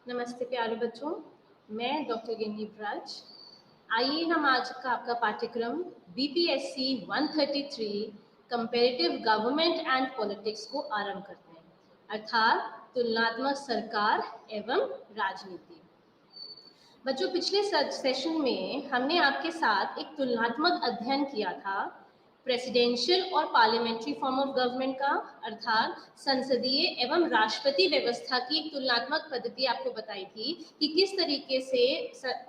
नमस्ते प्यारे बच्चों, मैं डॉक्टर गिन्नी राज। आइए हम आज का आपका पाठ्यक्रम BPSC 133 comparative government and politics को आरंभ करते हैं, अर्थात तुलनात्मक सरकार एवं राजनीति। बच्चों, पिछले सेशन में हमने आपके साथ एक तुलनात्मक अध्ययन किया था प्रेसिडेंशियल और पार्लियामेंट्री फॉर्म ऑफ गवर्नमेंट का, अर्थात संसदीय एवं राष्ट्रपति व्यवस्था की एक तुलनात्मक पद्धति आपको बताई थी कि किस तरीके से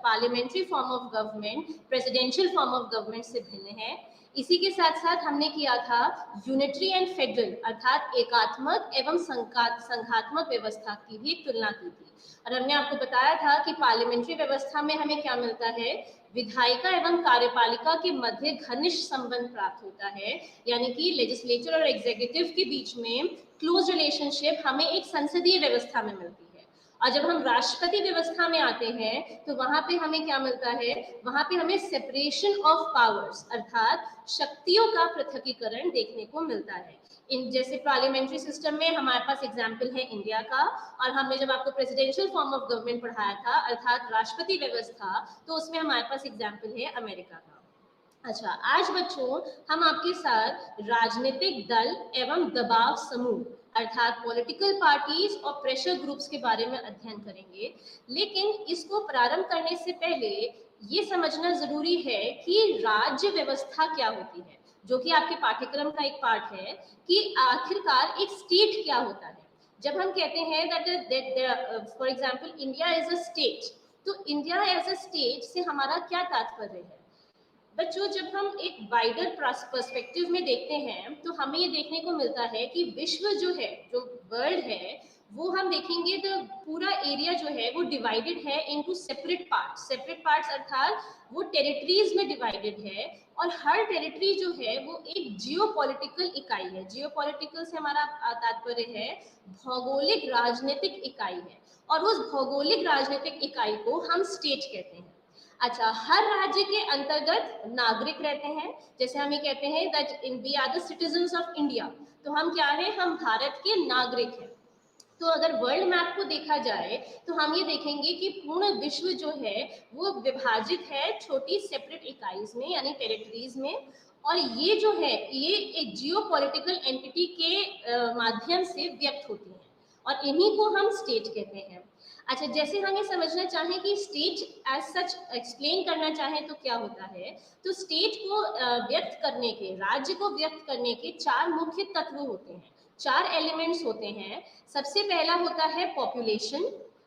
parliamentary form of government presidential form of government से भिन्न है। इसी के साथ साथ हमने किया था यूनिटरी एंड फेडरल अर्थात एकात्मक एवं संघात्मक व्यवस्था की भी एक तुलना की थी। और हमने आपको बताया था कि पार्लियामेंट्री व्यवस्था में हमें क्या मिलता है, विधायिका एवं कार्यपालिका के मध्य घनिष्ठ संबंध प्राप्त होता है, यानी कि लेजिस्लेचर और एग्जीक्यूटिव के बीच में क्लोज रिलेशनशिप हमें एक संसदीय व्यवस्था में मिलती है। और जब हम राष्ट्रपति व्यवस्था में आते हैं तो वहां पे हमें क्या मिलता है, वहां पे हमें सेपरेशन ऑफ पावर्स अर्थात शक्तियों का पृथकीकरण देखने को मिलता है। इन जैसे पार्लियामेंट्री सिस्टम में हमारे पास एग्जाम्पल है इंडिया का, और हमने जब आपको प्रेसिडेंशियल फॉर्म ऑफ गवर्नमेंट पढ़ाया था अर्थात राष्ट्रपति व्यवस्था, तो उसमें हमारे पास एग्जाम्पल है अमेरिका का। अच्छा, आज बच्चों हम आपके साथ राजनीतिक दल एवं दबाव समूह अर्थात पॉलिटिकल पार्टीज और प्रेशर ग्रुप्स के बारे में अध्ययन करेंगे। लेकिन इसको प्रारंभ करने से पहले ये समझना जरूरी है कि राज्य व्यवस्था क्या होती है, जो कि आपके पाठ्यक्रम का एक पार्ट है कि आखिरकार एक स्टेट क्या होता है। जब हम कहते हैं that for example India is a state, तो इंडिया एज अ स्टेट से हमारा क्या तात्पर्य है। बच्चों, जब हम एक वाइडर पर्सपेक्टिव में देखते हैं तो हमें ये देखने को मिलता है कि विश्व जो है, जो वर्ल्ड है, वो हम देखेंगे तो पूरा एरिया जो है वो डिवाइडेड है इनटू सेपरेट पार्ट्स अर्थात वो टेरिटरीज में डिवाइडेड है। और हर टेरिटरी जो है वो एक जियोपॉलिटिकल इकाई है। जियोपॉलिटिकल से हमारा तात्पर्य है भौगोलिक राजनीतिक इकाई है, और उस भौगोलिक राजनीतिक इकाई को हम स्टेट कहते हैं। अच्छा, हर राज्य के अंतर्गत नागरिक रहते हैं। जैसे हम ये कहते हैं that we are the citizens of India, तो हम क्या है, हम भारत के नागरिक हैं। तो अगर वर्ल्ड मैप को देखा जाए तो हम ये देखेंगे कि पूर्ण विश्व जो है वो विभाजित है छोटी सेपरेट इकाईज में यानी टेरिटरीज में, और ये जो है ये एक जियोपॉलिटिकल एंटिटी के माध्यम से व्यक्त होती हैं, और इन्हीं को हम स्टेट कहते हैं। अच्छा, जैसे हम ये समझना चाहें कि स्टेट एज सच एक्सप्लेन करना चाहें तो क्या होता है, तो स्टेट को व्यक्त करने के, राज्य को व्यक्त करने के चार मुख्य तत्व होते हैं, चार एलिमेंट्स होते हैं। सबसे पहला होता है पॉपुलेशन,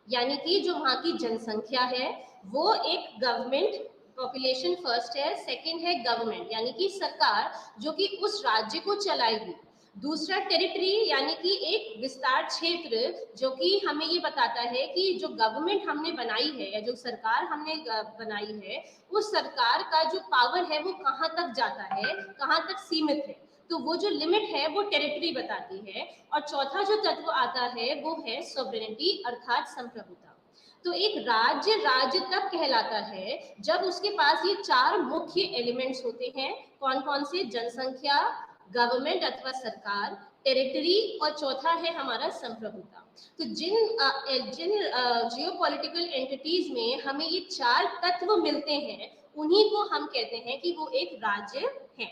यानी कि जो वहाँ की जनसंख्या है वो एक गवर्नमेंट, पॉपुलेशन फर्स्ट है। सेकंड है गवर्नमेंट यानी कि सरकार जो कि उस राज्य को चलाएगी। दूसरा टेरिटरी यानी कि एक विस्तार क्षेत्र, जो कि हमें ये बताता है कि जो गवर्नमेंट हमने बनाई है या जो सरकार हमने बनाई है उस सरकार का जो पावर है वो कहाँ तक जाता है, कहाँ तक सीमित है, तो वो जो लिमिट है वो टेरिटरी बताती है। और चौथा जो तत्व आता है वो है सॉवरेनिटी अर्थात संप्रभुता। तो एक राज्य राज्य तब कहलाता है जब उसके पास ये चार मुख्य एलिमेंट्स होते हैं। कौन कौन से? जनसंख्या, गवर्नमेंट अथवा सरकार, टेरिटरी, और चौथा है हमारा संप्रभुता। तो जिन जियोपॉलिटिकल एंटिटीज में हमें ये चार तत्व मिलते हैं उन्हीं को हम कहते हैं कि वो एक राज्य है।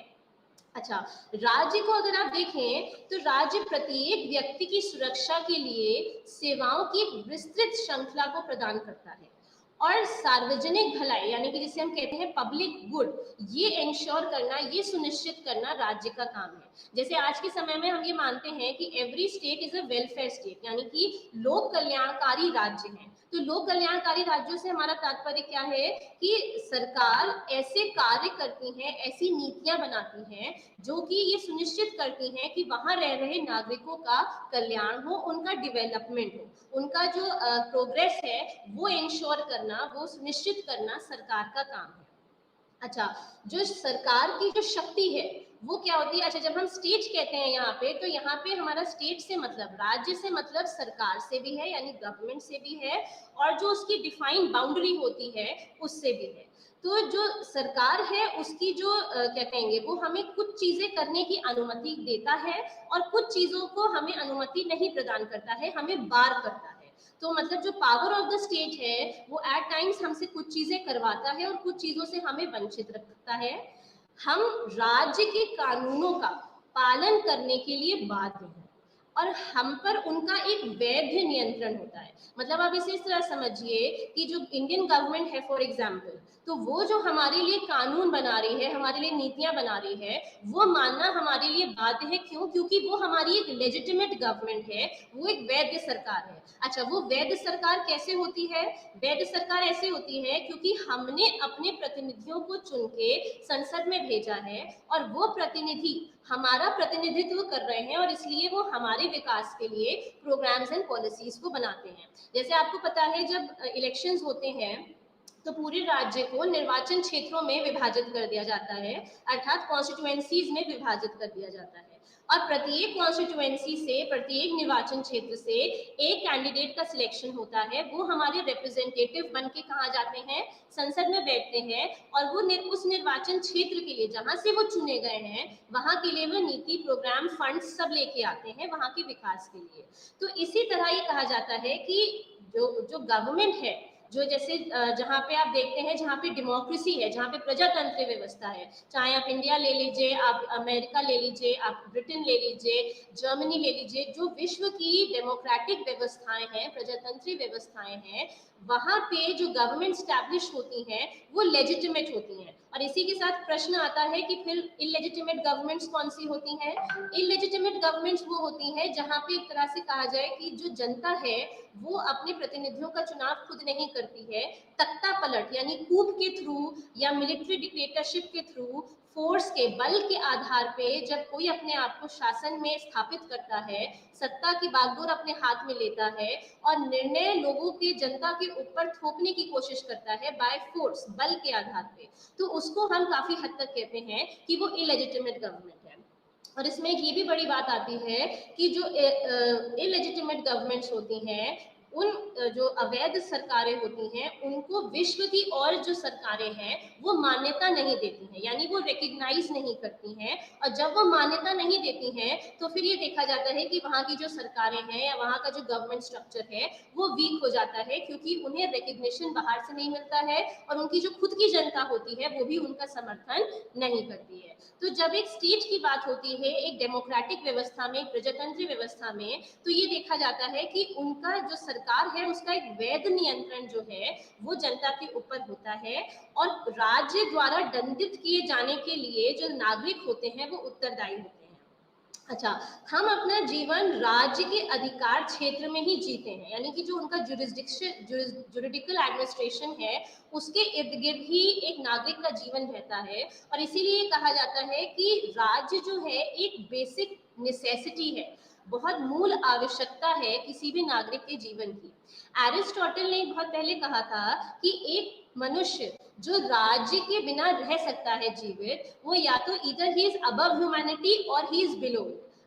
अच्छा, राज्य को अगर आप देखें तो राज्य प्रत्येक व्यक्ति की सुरक्षा के लिए सेवाओं की एक विस्तृत श्रृंखला को प्रदान करता है, और सार्वजनिक भलाई यानी कि जिसे हम कहते हैं पब्लिक गुड, ये इंश्योर करना, ये सुनिश्चित करना राज्य का काम है। जैसे आज के समय में हम ये मानते हैं कि every state is a welfare state, यानी कि लोक कल्याणकारी राज्य है। तो लोक कल्याणकारी राज्यों से हमारा तात्पर्य क्या है कि सरकार ऐसे कार्य करती है, ऐसी नीतियां बनाती हैं जो कि ये सुनिश्चित करती हैं कि वहां रह रहे नागरिकों का कल्याण हो, उनका डेवलपमेंट हो, उनका जो प्रोग्रेस है वो इंश्योर करना, वो सुनिश्चित करना सरकार का काम है। अच्छा, जो सरकार की जो शक्ति है वो क्या होती है? अच्छा, जब हम स्टेट कहते हैं यहाँ पे, तो यहाँ पे हमारा स्टेट से मतलब, राज्य से मतलब सरकार से भी है यानी गवर्नमेंट से भी है, और जो उसकी डिफाइंड बाउंड्री होती है उससे भी है। तो जो सरकार है उसकी जो क्या कहेंगे, वो हमें कुछ चीजें करने की अनुमति देता है और कुछ चीजों को हमें अनुमति नहीं प्रदान करता है, हमें बार करता है। तो मतलब जो पावर ऑफ द स्टेट है वो एट टाइम्स हमसे कुछ चीजें करवाता है और कुछ चीजों से हमें वंचित रखता है। हम राज्य के कानूनों का पालन करने के लिए बाध्य हैं और हम पर उनका एक वैध नियंत्रण होता है। मतलब आप इसे इस तरह समझिए कि जो इंडियन गवर्नमेंट है फॉर एग्जाम्पल, तो वो जो हमारे लिए कानून बना रही है, हमारे लिए नीतियां बना रही है, वो मानना हमारे लिए बाध्य है। क्यों? क्योंकि वो हमारी एक लेजिटिमेट गवर्नमेंट है, वो एक वैध सरकार है। अच्छा, वो वैध सरकार कैसे होती है? वैध सरकार ऐसे होती है क्योंकि हमने अपने प्रतिनिधियों को चुन के संसद में भेजा है और वो प्रतिनिधि हमारा प्रतिनिधित्व कर रहे हैं और इसलिए वो हमारे विकास के लिए प्रोग्राम्स एंड पॉलिसीज को बनाते हैं। जैसे आपको पता है जब इलेक्शंस होते हैं तो पूरे राज्य को निर्वाचन क्षेत्रों में विभाजित कर दिया जाता है, अर्थात कॉन्स्टिट्यूएंसीज में विभाजित कर दिया जाता है और प्रत्येक कॉन्स्टिट्यूएंसी से, प्रत्येक निर्वाचन क्षेत्र से एक कैंडिडेट का सिलेक्शन होता है। वो हमारे रिप्रेजेंटेटिव बन के कहाँ जाते हैं? संसद में बैठते हैं और वो उस निर्वाचन क्षेत्र के लिए जहां से वो चुने गए हैं वहां के लिए वो नीति, प्रोग्राम, फंड सब लेके आते हैं वहां के विकास के लिए। तो इसी तरह ये कहा जाता है कि जो गवर्नमेंट है, जो जैसे जहाँ पे आप देखते हैं जहाँ पे डेमोक्रेसी है, जहाँ पे प्रजातंत्र व्यवस्था है, चाहे आप इंडिया ले लीजिए, आप अमेरिका ले लीजिए, आप ब्रिटेन ले लीजिए, जर्मनी ले लीजिए, जो विश्व की डेमोक्रेटिक व्यवस्थाएं हैं, प्रजातंत्री व्यवस्थाएं हैं, वहां पे जो गवर्नमेंट स्टैब्लिश होती हैं वो लेजिटिमेट होती हैं। और इसी के साथ प्रश्न आता है कि फिर इलेजिटिमेट गवर्नमेंट्स कौन सी होती हैं? इलेजिटिमेट गवर्नमेंट्स वो होती हैं जहां पे एक तरह से कहा जाए कि जो जनता है वो अपने प्रतिनिधियों का चुनाव खुद नहीं करती है, तख्ता पलट यानी कूप के थ्रू या मिलिट्री डिक्टेटरशिप के थ्रू, फोर्स के बल के आधार पे जब कोई अपने आप को शासन में स्थापित करता है, सत्ता की बागडोर अपने हाथ में लेता है और निर्णय लोगों के, जनता के ऊपर थोपने की कोशिश करता है बाय फोर्स, बल के आधार पे, तो उसको हम काफी हद तक कहते हैं कि वो इलेजिटिमेट गवर्नमेंट है। और इसमें ये भी बड़ी बात आती है कि जो इलेजिटिमेट गवर्नमेंट्स होती हैं, उन जो अवैध सरकारें होती हैं उनको विश्व की और जो सरकारें हैं वो मान्यता नहीं देती हैं, यानी वो रिकग्नाइज नहीं करती हैं। और जब वो मान्यता नहीं देती हैं तो फिर ये देखा जाता है कि वहाँ की जो सरकारें हैं या वहाँ का जो गवर्नमेंट स्ट्रक्चर है वो वीक हो जाता है, क्योंकि उन्हें रिकग्निशन बाहर से नहीं मिलता है और उनकी जो खुद की जनता होती है वो भी उनका समर्थन नहीं करती है। तो जब एक स्टेट की बात होती है, एक डेमोक्रेटिक व्यवस्था में, एक प्रजातंत्री व्यवस्था में, तो ये देखा जाता है कि उनका जो सरकार है उसका एक वैध नियंत्रण जो है वो जनता के ऊपर होता है और राज्य द्वारा दंडित किए जाने के लिए जो नागरिक होते हैं वो उत्तरदायी होते हैं। अच्छा, हम अपना जीवन राज्य के अधिकार क्षेत्र में ही जीते हैं, यानी कि जो उनका जुरिडिकल एडमिनिस्ट्रेशन है उसके इर्द गिर्द ही एक नागरिक का जीवन रहता है। और इसीलिए कहा जाता है कि राज्य जो है एक बेसिक नेसेसिटी है, बहुत मूल आवश्यकता है किसी भी नागरिक के जीवन की। एरिस्टोटल ने बहुत पहले कहा था कि एक मनुष्य जो राज्य के बिना रह सकता है जीवित, वो या तो इधर ही इज अबव ह्यूमैनिटी और he is below.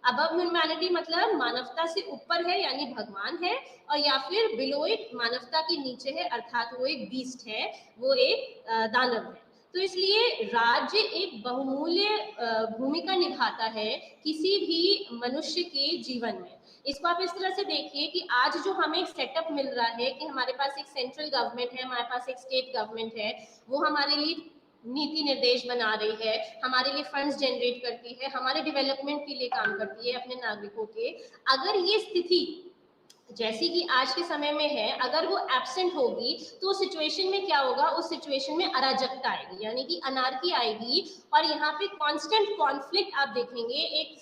Above humanity मतलब मानवता से ऊपर है यानी भगवान है, और या फिर बिलो इट मानवता के नीचे है अर्थात वो एक बीस्ट है, वो एक दानव है। तो इसलिए राज्य एक बहुमूल्य भूमिका निभाता है किसी भी मनुष्य के जीवन में। इसको आप इस तरह से देखिए कि आज जो हमें एक सेटअप मिल रहा है कि हमारे पास एक सेंट्रल गवर्नमेंट है, हमारे पास एक स्टेट गवर्नमेंट है, वो हमारे लिए नीति निर्देश बना रही है, हमारे लिए फंड्स जनरेट करती है, हमारे डेवलपमेंट के लिए काम करती है अपने नागरिकों के। अगर ये स्थिति जैसी कि आज के समय में है अगर वो एब्सेंट होगी तो उस सिचुएशन में क्या होगा? उस सिचुएशन में अराजकता आएगी, यानी कि अनार्की आएगी और यहाँ पे कांस्टेंट कॉन्फ्लिक्ट आप देखेंगे, एक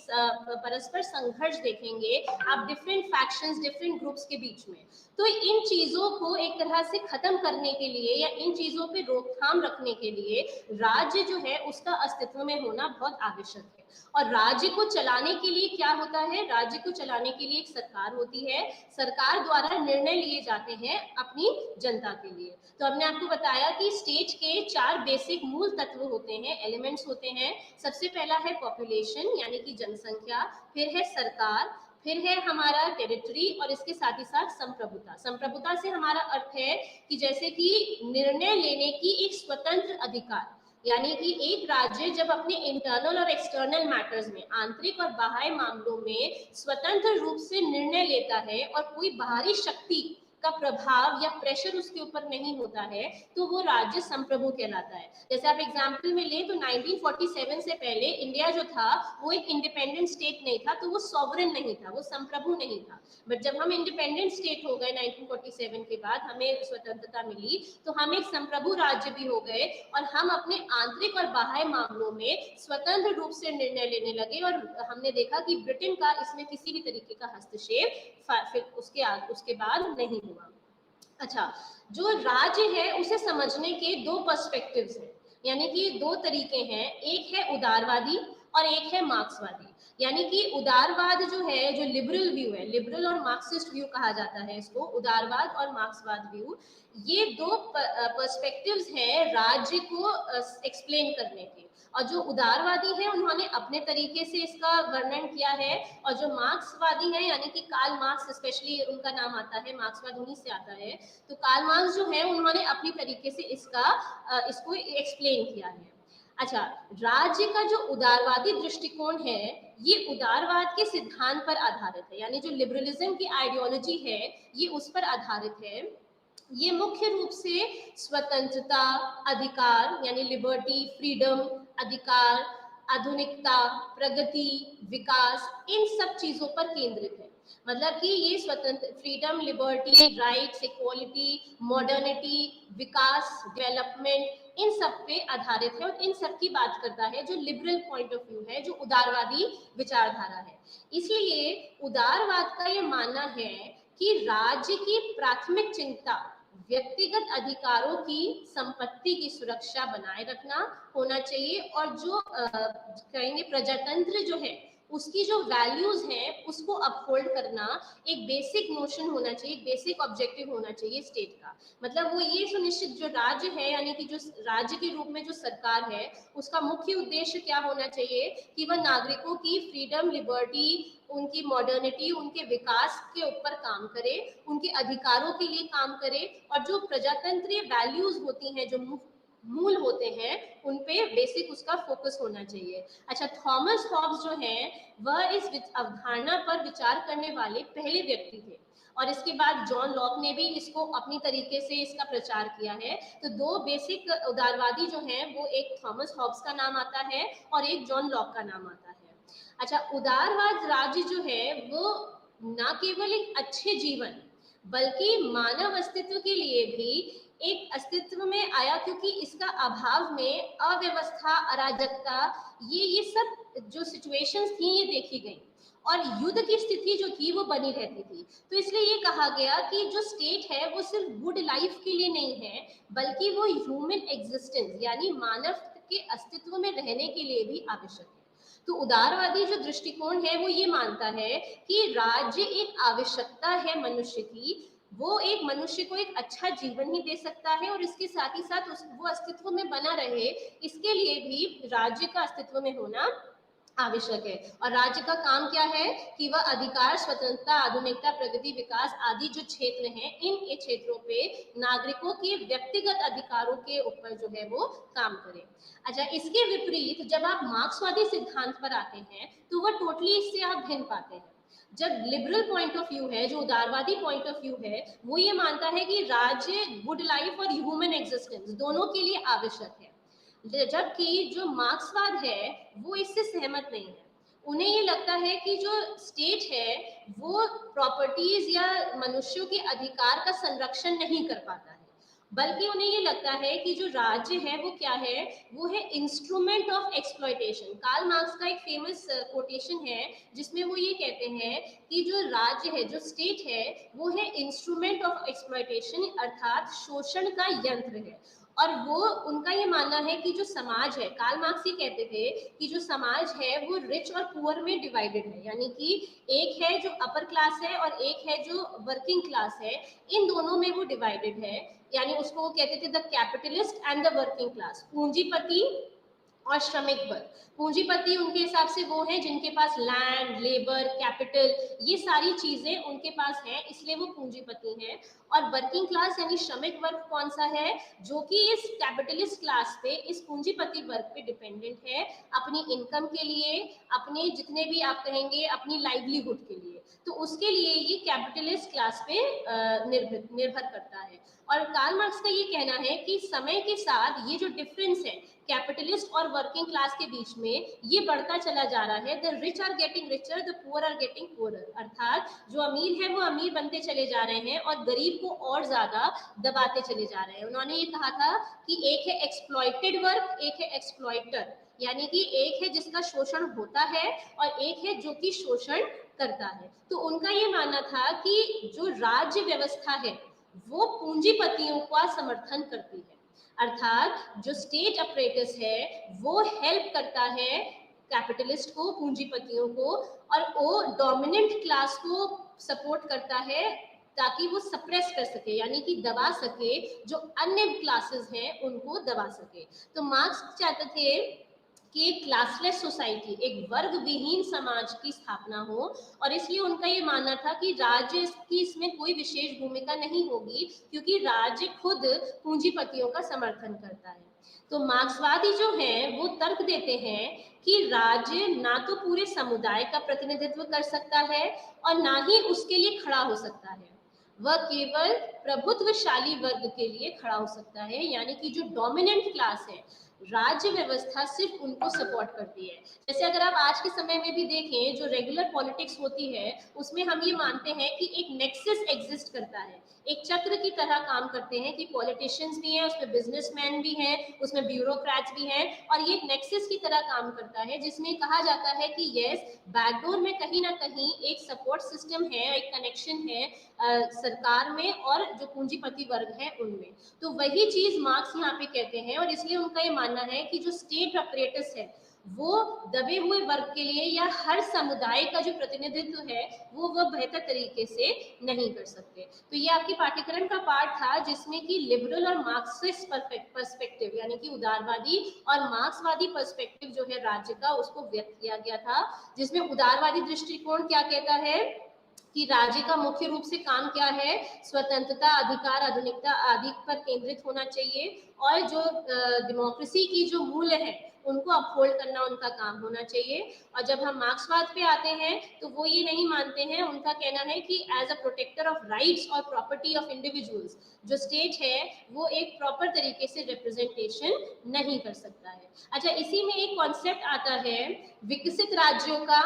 परस्पर संघर्ष देखेंगे आप डिफरेंट फैक्शंस, डिफरेंट ग्रुप्स के बीच में। तो इन चीजों को एक तरह से खत्म करने के लिए या इन चीजों पे रोकथाम रखने के लिए राज्य जो है उसका अस्तित्व में होना बहुत आवश्यक है। और राज्य को चलाने के लिए क्या होता है? राज्य को चलाने के लिए एक सरकार होती है, सरकार द्वारा निर्णय लिए जाते हैं अपनी जनता के लिए। तो हमने आपको बताया कि स्टेट के 4 बेसिक मूल तत्व होते हैं, एलिमेंट्स होते हैं। सबसे पहला है पॉपुलेशन यानी कि जनसंख्या, फिर है सरकार, फिर है हमारा टेरिटरी और इसके साथ ही साथ संप्रभुता। संप्रभुता से हमारा अर्थ है कि जैसे कि निर्णय लेने की एक स्वतंत्र अधिकार, यानी कि एक राज्य जब अपने इंटरनल और एक्सटर्नल मैटर्स में, आंतरिक और बाह्य मामलों में स्वतंत्र रूप से निर्णय लेता है और कोई बाहरी शक्ति का प्रभाव या प्रेशर उसके ऊपर नहीं होता है तो वो राज्य संप्रभु कहलाता है। जैसे आप एग्जाम्पल में ले तो 1947 से पहले इंडिया जो था वो एक इंडिपेंडेंट स्टेट नहीं था, तो वो सॉवरेन नहीं था, वो संप्रभु नहीं था। बट जब हम इंडिपेंडेंट स्टेट हो गए 1947 के बाद, हमें स्वतंत्रता मिली, तो हम एक संप्रभु राज्य भी हो गए और हम अपने आंतरिक और बाह्य मामलों में स्वतंत्र रूप से निर्णय लेने लगे। और हमने देखा कि ब्रिटेन का इसमें किसी भी तरीके का हस्तक्षेप फिर उसके बाद नहीं हुआ। अच्छा, जो राज्य है उसे समझने के दो पर्सपेक्टिव्स हैं, यानी कि दो तरीके हैं, एक है उदारवादी और एक है मार्क्सवादी। यानी कि उदारवाद जो है, जो लिबरल व्यू है, लिबरल और मार्क्सिस्ट व्यू कहा जाता है इसको, उदारवाद और मार्क्सवाद व्यू, ये दो पर्सपेक्टिव्स हैं राज्य को एक्सप्लेन करने के। और जो उदारवादी है उन्होंने अपने तरीके से इसका वर्णन किया है, और जो मार्क्सवादी है यानी कि कार्ल मार्क्स, स्पेशली उनका नाम आता है, मार्क्सवाद उन्हीं से आता है, तो कार्ल मार्क्स जो है उन्होंने अपनी तरीके से इसको एक्सप्लेन किया है। अच्छा, राज्य का जो उदारवादी दृष्टिकोण है ये उदारवाद के सिद्धांत पर आधारित है, यानी जो लिबरलिज्म की आइडियोलॉजी है ये उस पर आधारित है। ये मुख्य रूप से स्वतंत्रता, अधिकार यानी लिबर्टी, फ्रीडम, अधिकार, आधुनिकता, प्रगति, विकास, इन सब चीजों पर केंद्रित है। मतलब कि ये स्वतंत्र, freedom, liberty, rights, equality, modernity, विकास, डेवलपमेंट, इन सब पे आधारित है और इन सब की बात करता है, जो लिबरल पॉइंट ऑफ व्यू है, जो उदारवादी विचारधारा है। इसलिए उदारवाद का ये मानना है कि राज्य की प्राथमिक चिंता व्यक्तिगत अधिकारों की, संपत्ति की सुरक्षा बनाए रखना होना चाहिए, और जो कहेंगे प्रजातंत्र जो है उसकी जो वैल्यूज हैं उसको अपहोल्ड करना एक बेसिक नोशन होना चाहिए, एक बेसिक ऑब्जेक्टिव होना चाहिए स्टेट का। मतलब वो ये सुनिश्चित, जो राज्य है यानी कि जो राज्य के रूप में जो सरकार है उसका मुख्य उद्देश्य क्या होना चाहिए कि वह नागरिकों की फ्रीडम, लिबर्टी, उनकी मॉडर्निटी, उनके विकास के ऊपर काम करे, उनके अधिकारों के लिए काम करे, और जो प्रजातंत्रीय वैल्यूज होती हैं, जो मूल होते हैं, उन पे बेसिक उसका फोकस होना चाहिए। अच्छा, थॉमस हॉब्स जो हैं वह इस अवधारणा पर विचार करने वाले पहले व्यक्ति थे, और इसके बाद जॉन लॉक ने भी इसको अपनी तरीके से इसका प्रचार किया है। तो दो बेसिक उदारवादी जो हैं वो एक थॉमस हॉब्स का नाम आता है और एक जॉन लॉक का नाम आता है। अच्छा, उदारवाद राज्य जो है वो न केवल एक अच्छे जीवन बल्कि मानव अस्तित्व के लिए भी एक अस्तित्व में आया, क्योंकि इसका अभाव में अव्यवस्था, अराजकता, ये सब जो सिचुएशंस थी ये देखी गई, और युद्ध की स्थिति जो थी वो बनी रहती थी। तो इसलिए ये कहा गया कि जो स्टेट है वो सिर्फ गुड लाइफ के लिए नहीं है, बल्कि वो ह्यूमन एग्जिस्टेंस यानी मानव के अस्तित्व में रहने के लिए भी आवश्यक है। तो उदारवादी जो दृष्टिकोण है वो ये मानता है कि राज्य एक आवश्यकता है मनुष्य की, वो एक मनुष्य को एक अच्छा जीवन ही दे सकता है, और इसके साथ ही साथ वो अस्तित्व में बना रहे, इसके लिए भी राज्य का अस्तित्व में होना आवश्यक है। और राज्य का काम क्या है कि वह अधिकार, स्वतंत्रता, आधुनिकता, प्रगति, विकास आदि जो क्षेत्र हैं, इन क्षेत्रों पे नागरिकों के व्यक्तिगत अधिकारों के ऊपर जो है वो काम करे। अच्छा, इसके विपरीत जब आप मार्क्सवादी सिद्धांत पर आते हैं तो वह टोटली इससे आप भिन्न पाते हैं। जब लिबरल पॉइंट ऑफ व्यू है, जो उदारवादी पॉइंट ऑफ व्यू है, वो ये मानता है कि राज्य गुड लाइफ और ह्यूमन एग्जिस्टेंस दोनों के लिए आवश्यक है, जबकि जो मार्क्सवाद है वो इससे सहमत नहीं है। उन्हें ये लगता है कि जो स्टेट है वो प्रॉपर्टीज या मनुष्यों के अधिकार का संरक्षण नहीं कर पाता है, बल्कि उन्हें ये लगता है कि जो राज्य है वो क्या है, वो है instrument of exploitation. Karl Marx का एक फेमस कोटेशन है जिसमें वो ये कहते हैं कि जो राज्य है, जो स्टेट है, वो है इंस्ट्रूमेंट ऑफ एक्सप्लॉयटेशन, अर्थात शोषण का यंत्र है। और वो उनका ये मानना है कि जो समाज है, कार्ल मार्क्स ये कहते थे कि जो समाज है वो रिच और पुअर में डिवाइडेड है, यानी कि एक है जो अपर क्लास है और एक है जो वर्किंग क्लास है, इन दोनों में वो डिवाइडेड है। यानी उसको वो कहते थे the capitalist and the working class, पूंजीपति और श्रमिक वर्ग। पूंजीपति उनके हिसाब से वो हैं जिनके पास लैंड, लेबर, कैपिटल, ये सारी चीजें उनके पास हैं, इसलिए वो पूंजीपति हैं। और वर्किंग क्लास यानी श्रमिक वर्ग कौन सा है, जो कि इस कैपिटलिस्ट क्लास पे, इस पूंजीपति वर्ग पे डिपेंडेंट है अपनी इनकम के लिए, अपने जितने भी आप कहेंगे अपनी लाइवलीहुड के लिए। तो उसके लिए ये कैपिटलिस्ट क्लास पे निर्भर करता है। और कार्ल मार्क्स का ये कहना है कि समय के साथ ये जो डिफरेंस है कैपिटलिस्ट और वर्किंग क्लास के बीच में, ये बढ़ता चला जा रहा है। The rich are getting richer, the poor are getting poorer, अर्थात जो अमीर है वो अमीर बनते चले जा रहे हैं और गरीब को और ज्यादा दबाते चले जा रहे हैं। उन्होंने ये कहा था कि एक है एक्सप्लॉइटेड वर्क, एक है एक्सप्लॉइटर, यानी कि एक है जिसका शोषण होता है और एक है जो कि शोषण करता है। तो उनका ये मानना था कि जो राज्य व्यवस्था है वो पूंजीपतियों का समर्थन करती है, अर्थात जो स्टेट अपरेटस है वो हेल्प करता है कैपिटलिस्ट को, पूंजीपतियों को, और वो डोमिनेंट क्लास को सपोर्ट करता है ताकि वो सप्रेस कर सके, यानी कि दबा सके, जो अन्य क्लासेस हैं उनको दबा सके। तो मार्क्स चाहते थे कि एक क्लासलेस सोसाइटी, एक वर्ग विहीन समाज की स्थापना हो, और इसलिए उनका ये मानना था कि राज्य की इसमें कोई विशेष भूमिका नहीं होगी क्योंकि राज्य खुद पूंजीपतियों का समर्थन करता है। तो मार्क्सवादी जो हैं वो तर्क देते हैं कि राज्य ना तो पूरे समुदाय का प्रतिनिधित्व कर सकता है और ना ही उसके लिए खड़ा हो सकता है, वह केवल प्रभुत्वशाली वर्ग के लिए खड़ा हो सकता है, यानी कि जो डोमिनेंट क्लास है राज्य व्यवस्था सिर्फ उनको सपोर्ट करती है। जैसे अगर आप आज के समय में भी देखें जो रेगुलर पॉलिटिक्स होती है उसमें हम ये मानते हैं कि एक नेक्सस एग्जिस्ट करता है, एक चक्र की तरह काम करते हैं कि पॉलिटिशियंस भी हैं, उसमें बिजनेसमैन भी हैं, उसमें ब्यूरोक्रेट्स भी हैं, और ये एक नेक्सस की तरह काम करता है जिसमें कहा जाता है कि यस, बैकडोर में कहीं ना कहीं एक सपोर्ट सिस्टम है, एक कनेक्शन है सरकार में और जो पूंजीपति वर्ग है उनमें। तो वही चीज मार्क्स यहाँ पे कहते हैं, और इसलिए उनका ये मानना है कि जो स्टेट अपरेटस है वो दबे हुए वर्ग के लिए या हर समुदाय का जो प्रतिनिधित्व है वो बेहतर तरीके से नहीं कर सकते। तो ये आपके पाठ्यक्रम का पार्ट था जिसमें कि लिबरल और मार्क्सिस्ट पर्सपेक्टिव यानी कि उदारवादी और मार्क्सवादी पर्सपेक्टिव जो है राज्य का उसको व्यक्त किया गया था, जिसमें उदारवादी दृष्टिकोण क्या कहता है कि राज्य का मुख्य रूप से काम क्या है, स्वतंत्रता, अधिकार, आधुनिकता आदि पर केंद्रित होना चाहिए, और जो डेमोक्रेसी की जो मूल्य है उनको अपहोल्ड करना उनका काम होना चाहिए। और जब हम मार्क्सवाद पे आते हैं तो वो ये नहीं मानते हैं, उनका कहना है कि as a protector of rights और प्रॉपर्टी ऑफ इंडिविजुअल्स जो स्टेट है वो एक प्रॉपर तरीके से रिप्रेजेंटेशन नहीं कर सकता है। अच्छा, इसी में एक कॉन्सेप्ट आता है विकसित राज्यों का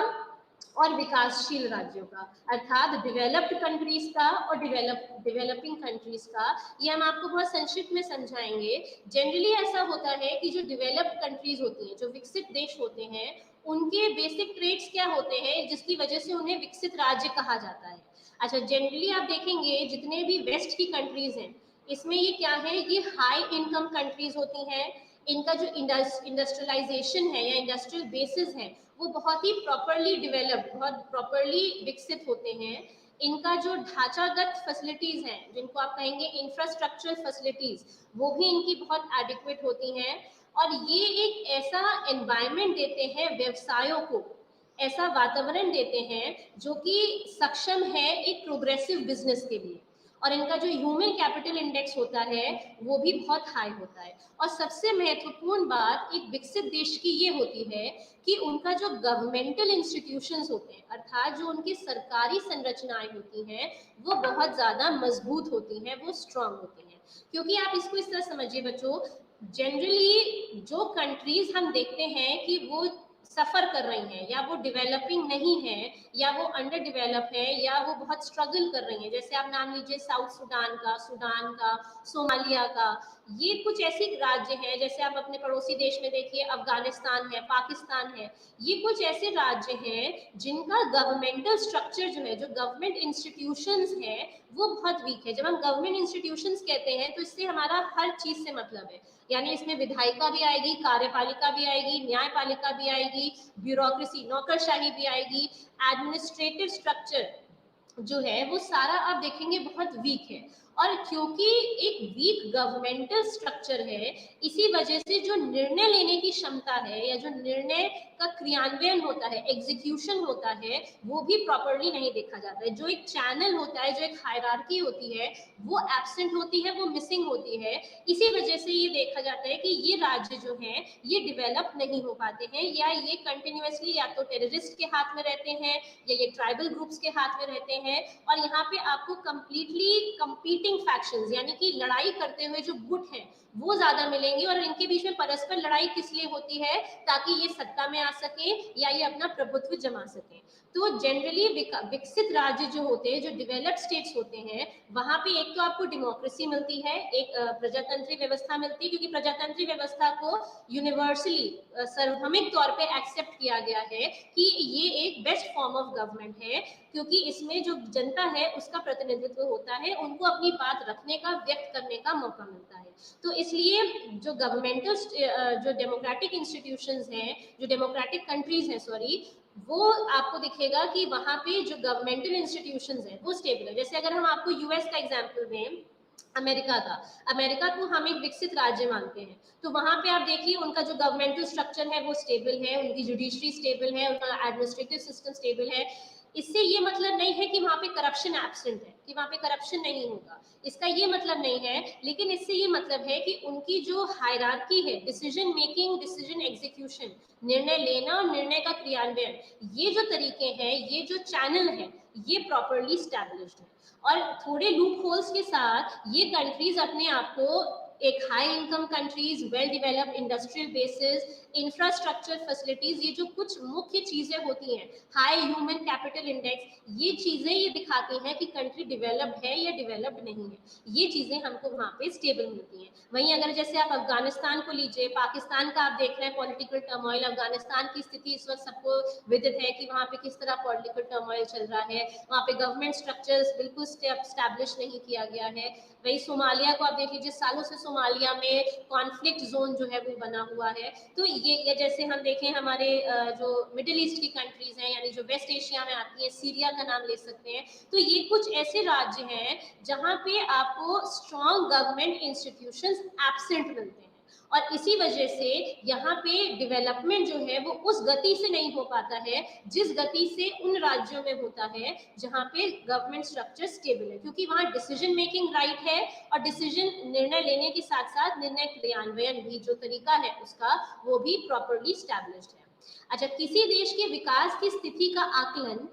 और विकासशील राज्यों का, अर्थात डेवलप्ड कंट्रीज का और डेवलपिंग कंट्रीज का। ये हम आपको बहुत संक्षिप्त में समझाएंगे। जनरली ऐसा होता है कि जो डेवलप्ड कंट्रीज होती हैं, जो विकसित देश होते हैं, उनके बेसिक ट्रेड्स क्या होते हैं जिसकी वजह से उन्हें विकसित राज्य कहा जाता है। अच्छा, जनरली आप देखेंगे जितने भी वेस्ट की कंट्रीज हैं इसमें ये क्या है, ये हाई इनकम कंट्रीज होती हैं, इनका जो इंडस्ट्रियलाइजेशन है या इंडस्ट्रियल बेसिस है वो बहुत ही प्रॉपरली डेवलप्ड, बहुत प्रॉपरली विकसित होते हैं। इनका जो ढांचागत फैसिलिटीज हैं जिनको आप कहेंगे इंफ्रास्ट्रक्चरल फैसिलिटीज, वो भी इनकी बहुत एडिक्वेट होती हैं, और ये एक ऐसा एनवायरनमेंट देते हैं व्यवसायों को, ऐसा वातावरण देते हैं जो कि सक्षम है एक प्रोग्रेसिव बिजनेस के लिए। और इनका जो ह्यूमन कैपिटल इंडेक्स होता है वो भी बहुत हाई होता है। और सबसे महत्वपूर्ण बात एक विकसित देश की ये होती है कि उनका जो गवर्नमेंटल इंस्टीट्यूशंस होते हैं, अर्थात जो उनकी सरकारी संरचनाएं होती हैं वो बहुत ज्यादा मजबूत होती हैं, वो स्ट्रांग होती हैं। क्योंकि आप इसको इस तरह समझिए बच्चों, जनरली जो कंट्रीज हम देखते हैं कि वो सफर कर रही हैं या वो डेवलपिंग नहीं है या वो अंडर डेवलप है या वो बहुत स्ट्रगल कर रही हैं, जैसे आप नाम लीजिए साउथ सुडान का, सोमालिया का, ये कुछ ऐसे राज्य हैं। जैसे आप अपने पड़ोसी देश में देखिए अफगानिस्तान है, पाकिस्तान है, ये कुछ ऐसे राज्य हैं जिनका गवर्नमेंटल स्ट्रक्चर जो है, जो गवर्नमेंट इंस्टीट्यूशंस हैं वो बहुत वीक है। जब हम गवर्नमेंट इंस्टीट्यूशंस कहते हैं तो इससे हमारा हर चीज से मतलब है, यानी इसमें विधायिका भी आएगी, कार्यपालिका भी आएगी, न्यायपालिका भी आएगी, ब्यूरोक्रेसी नौकरशाही भी आएगी, एडमिनिस्ट्रेटिव स्ट्रक्चर जो है वो सारा आप देखेंगे बहुत वीक है। और क्योंकि एक वीक गवर्नमेंटल स्ट्रक्चर है, इसी वजह से जो निर्णय लेने की क्षमता है या जो निर्णय का क्रियान्वयन होता है, एग्जीक्यूशन होता है, वो भी प्रॉपरली नहीं देखा जाता है। जो एक चैनल होता है, जो एक हायरार्की होती है, वो एब्सेंट होती है, वो मिसिंग होती है। इसी वजह से ये देखा जाता है कि ये राज्य जो हैं ये डेवलप नहीं हो पाते हैं, या ये कंटिन्यूअसली या तो टेररिस्ट के हाथ में रहते हैं या ये ट्राइबल ग्रुप्स के हाथ में रहते हैं। और यहाँ पे आपको कंप्लीटली कंपीटिंग फैक्शंस यानी कि लड़ाई करते हुए जो गुट हैं वो ज्यादा मिलेंगे, और इनके बीच में परस्पर लड़ाई किस लिए होती है, ताकि ये सत्ता में आ सके या ये अपना प्रभुत्व जमा सके। तो जनरली विकसित राज्य जो होते हैं, जो डेवलप्ड स्टेट्स होते हैं, वहां पे एक तो आपको डेमोक्रेसी मिलती है, एक प्रजातंत्री व्यवस्था मिलती है, क्योंकि प्रजातंत्री व्यवस्था को यूनिवर्सली सार्वभौमिक तौर पे एक्सेप्ट किया गया है कि ये एक बेस्ट फॉर्म ऑफ गवर्नमेंट है, क्योंकि इसमें जो जनता है उसका प्रतिनिधित्व होता है, उनको अपनी बात रखने का, व्यक्त करने का मौका मिलता है। तो इसलिए जो गवर्नमेंटल जो डेमोक्रेटिक इंस्टीट्यूशंस हैं, जो डेमोक्रेटिक कंट्रीज हैं, सॉरी, वो आपको दिखेगा कि वहां पे जो गवर्नमेंटल इंस्टीट्यूशंस हैं वो स्टेबल है। जैसे अगर हम आपको यूएस का एग्जांपल दें, अमेरिका को हम एक विकसित राज्य मानते हैं, तो वहां पे आप देखिए उनका जो गवर्नमेंटल स्ट्रक्चर है वो स्टेबल है, उनकी जुडिशरी स्टेबल है, उनका एडमिनिस्ट्रेटिव सिस्टम स्टेबल है। इससे ये मतलब नहीं है कि वहां पे करप्शन एब्सेंट है, कि वहां पे करप्शन नहीं होगा, इसका ये मतलब नहीं है। लेकिन इससे ये मतलब है कि उनकी जो हायरार्की है, डिसीजन मेकिंग, डिसीजन एग्जीक्यूशन, निर्णय लेना और निर्णय का क्रियान्वयन, ये जो तरीके हैं, ये जो चैनल है, ये प्रॉपरली स्टैब्लिश्ड है। और थोड़े लूप होल्स के साथ ये कंट्रीज अपने आप को एक high income countries, well developed industrial basis, infrastructure facilities, ये जो कुछ मुख्य चीजें होती हैं, हाई ह्यूमन कैपिटल इंडेक्स, ये चीजें ये दिखाती हैं कि कंट्री डेवलप्ड है या डेवलप्ड नहीं है। ये चीजें हमको वहां पे स्टेबल मिलती हैं। वहीं अगर जैसे आप अफगानिस्तान को लीजिए, पाकिस्तान का आप देख रहे हैं पॉलिटिकल टर्मोइल, अफगानिस्तान की स्थिति इस वक्त सबको विदित है कि वहां पे किस तरह पॉलिटिकल टर्मोइल चल रहा है, वहां पे गवर्नमेंट स्ट्रक्चर्स बिल्कुल स्टैब्लिश नहीं किया गया है। वही सोमालिया को आप देख लीजिए, सालों से सोमालिया में कॉन्फ्लिक्ट जोन जो है वो बना हुआ है। तो ये जैसे हम देखें हमारे जो मिडिल ईस्ट की कंट्रीज हैं, यानी जो वेस्ट एशिया में आती हैं, सीरिया का नाम ले सकते हैं, तो ये कुछ ऐसे राज्य हैं जहां पे आपको स्ट्रॉन्ग गवर्नमेंट इंस्टीट्यूशंस एब्सेंट मिलते हैं, और इसी वजह से यहाँ पे डेवलपमेंट जो है वो उस गति से नहीं हो पाता है जिस गति से उन राज्यों में होता है जहाँ पे गवर्नमेंट स्ट्रक्चर स्टेबल है, क्योंकि वहाँ डिसीजन मेकिंग राइट है, और डिसीजन, निर्णय लेने के साथ साथ निर्णय क्रियान्वयन भी जो तरीका है उसका, वो भी प्रॉपरली स्टैब्लिश्ड है। अच्छा, किसी देश के विकास की स्थिति का आकलन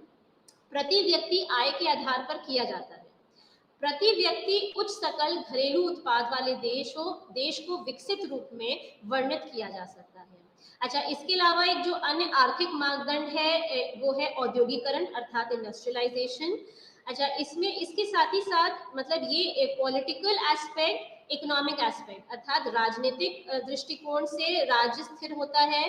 प्रति व्यक्ति आय के आधार पर किया जाता है। प्रति व्यक्ति उच्च सकल घरेलू उत्पाद वाले देश को विकसित रूप में वर्णित किया जा सकता है। अच्छा, इसके अलावा एक जो अन्य आर्थिक मापदंड है वो है औद्योगिकरण अर्थात इंडस्ट्रियलाइजेशन। अच्छा, इसमें इसके साथ ही साथ मतलब ये एक पॉलिटिकल एस्पेक्ट, इकोनॉमिक एस्पेक्ट, अर्थात राजनीतिक दृष्टिकोण से राज्य स्थिर होता है।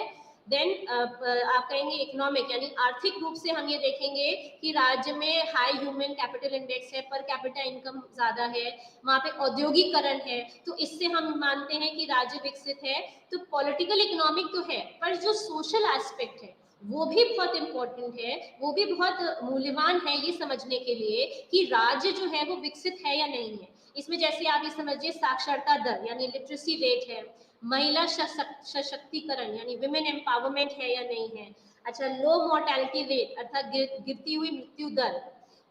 देन आप कहेंगे इकोनॉमिक, यानी आर्थिक रूप से हम ये देखेंगे कि राज्य में हाई ह्यूमन कैपिटल इंडेक्स है, पर कैपिटा इनकम ज्यादा है, वहां पे औद्योगिकरण है, तो इससे हम मानते हैं कि राज्य विकसित है। तो पॉलिटिकल इकोनॉमिक तो है, पर जो सोशल एस्पेक्ट है वो भी बहुत इंपॉर्टेंट है, वो भी बहुत मूल्यवान है ये समझने के लिए कि राज्य जो है वो विकसित है या नहीं है। इसमें जैसे आप ये समझिए, साक्षरता दर यानी लिटरेसी रेट है, महिला सशक्तिकरण यानी विमेन एम्पावरमेंट है या नहीं है। अच्छा, लो मोर्टेलिटी रेट अर्थात गिरती हुई मृत्यु दर,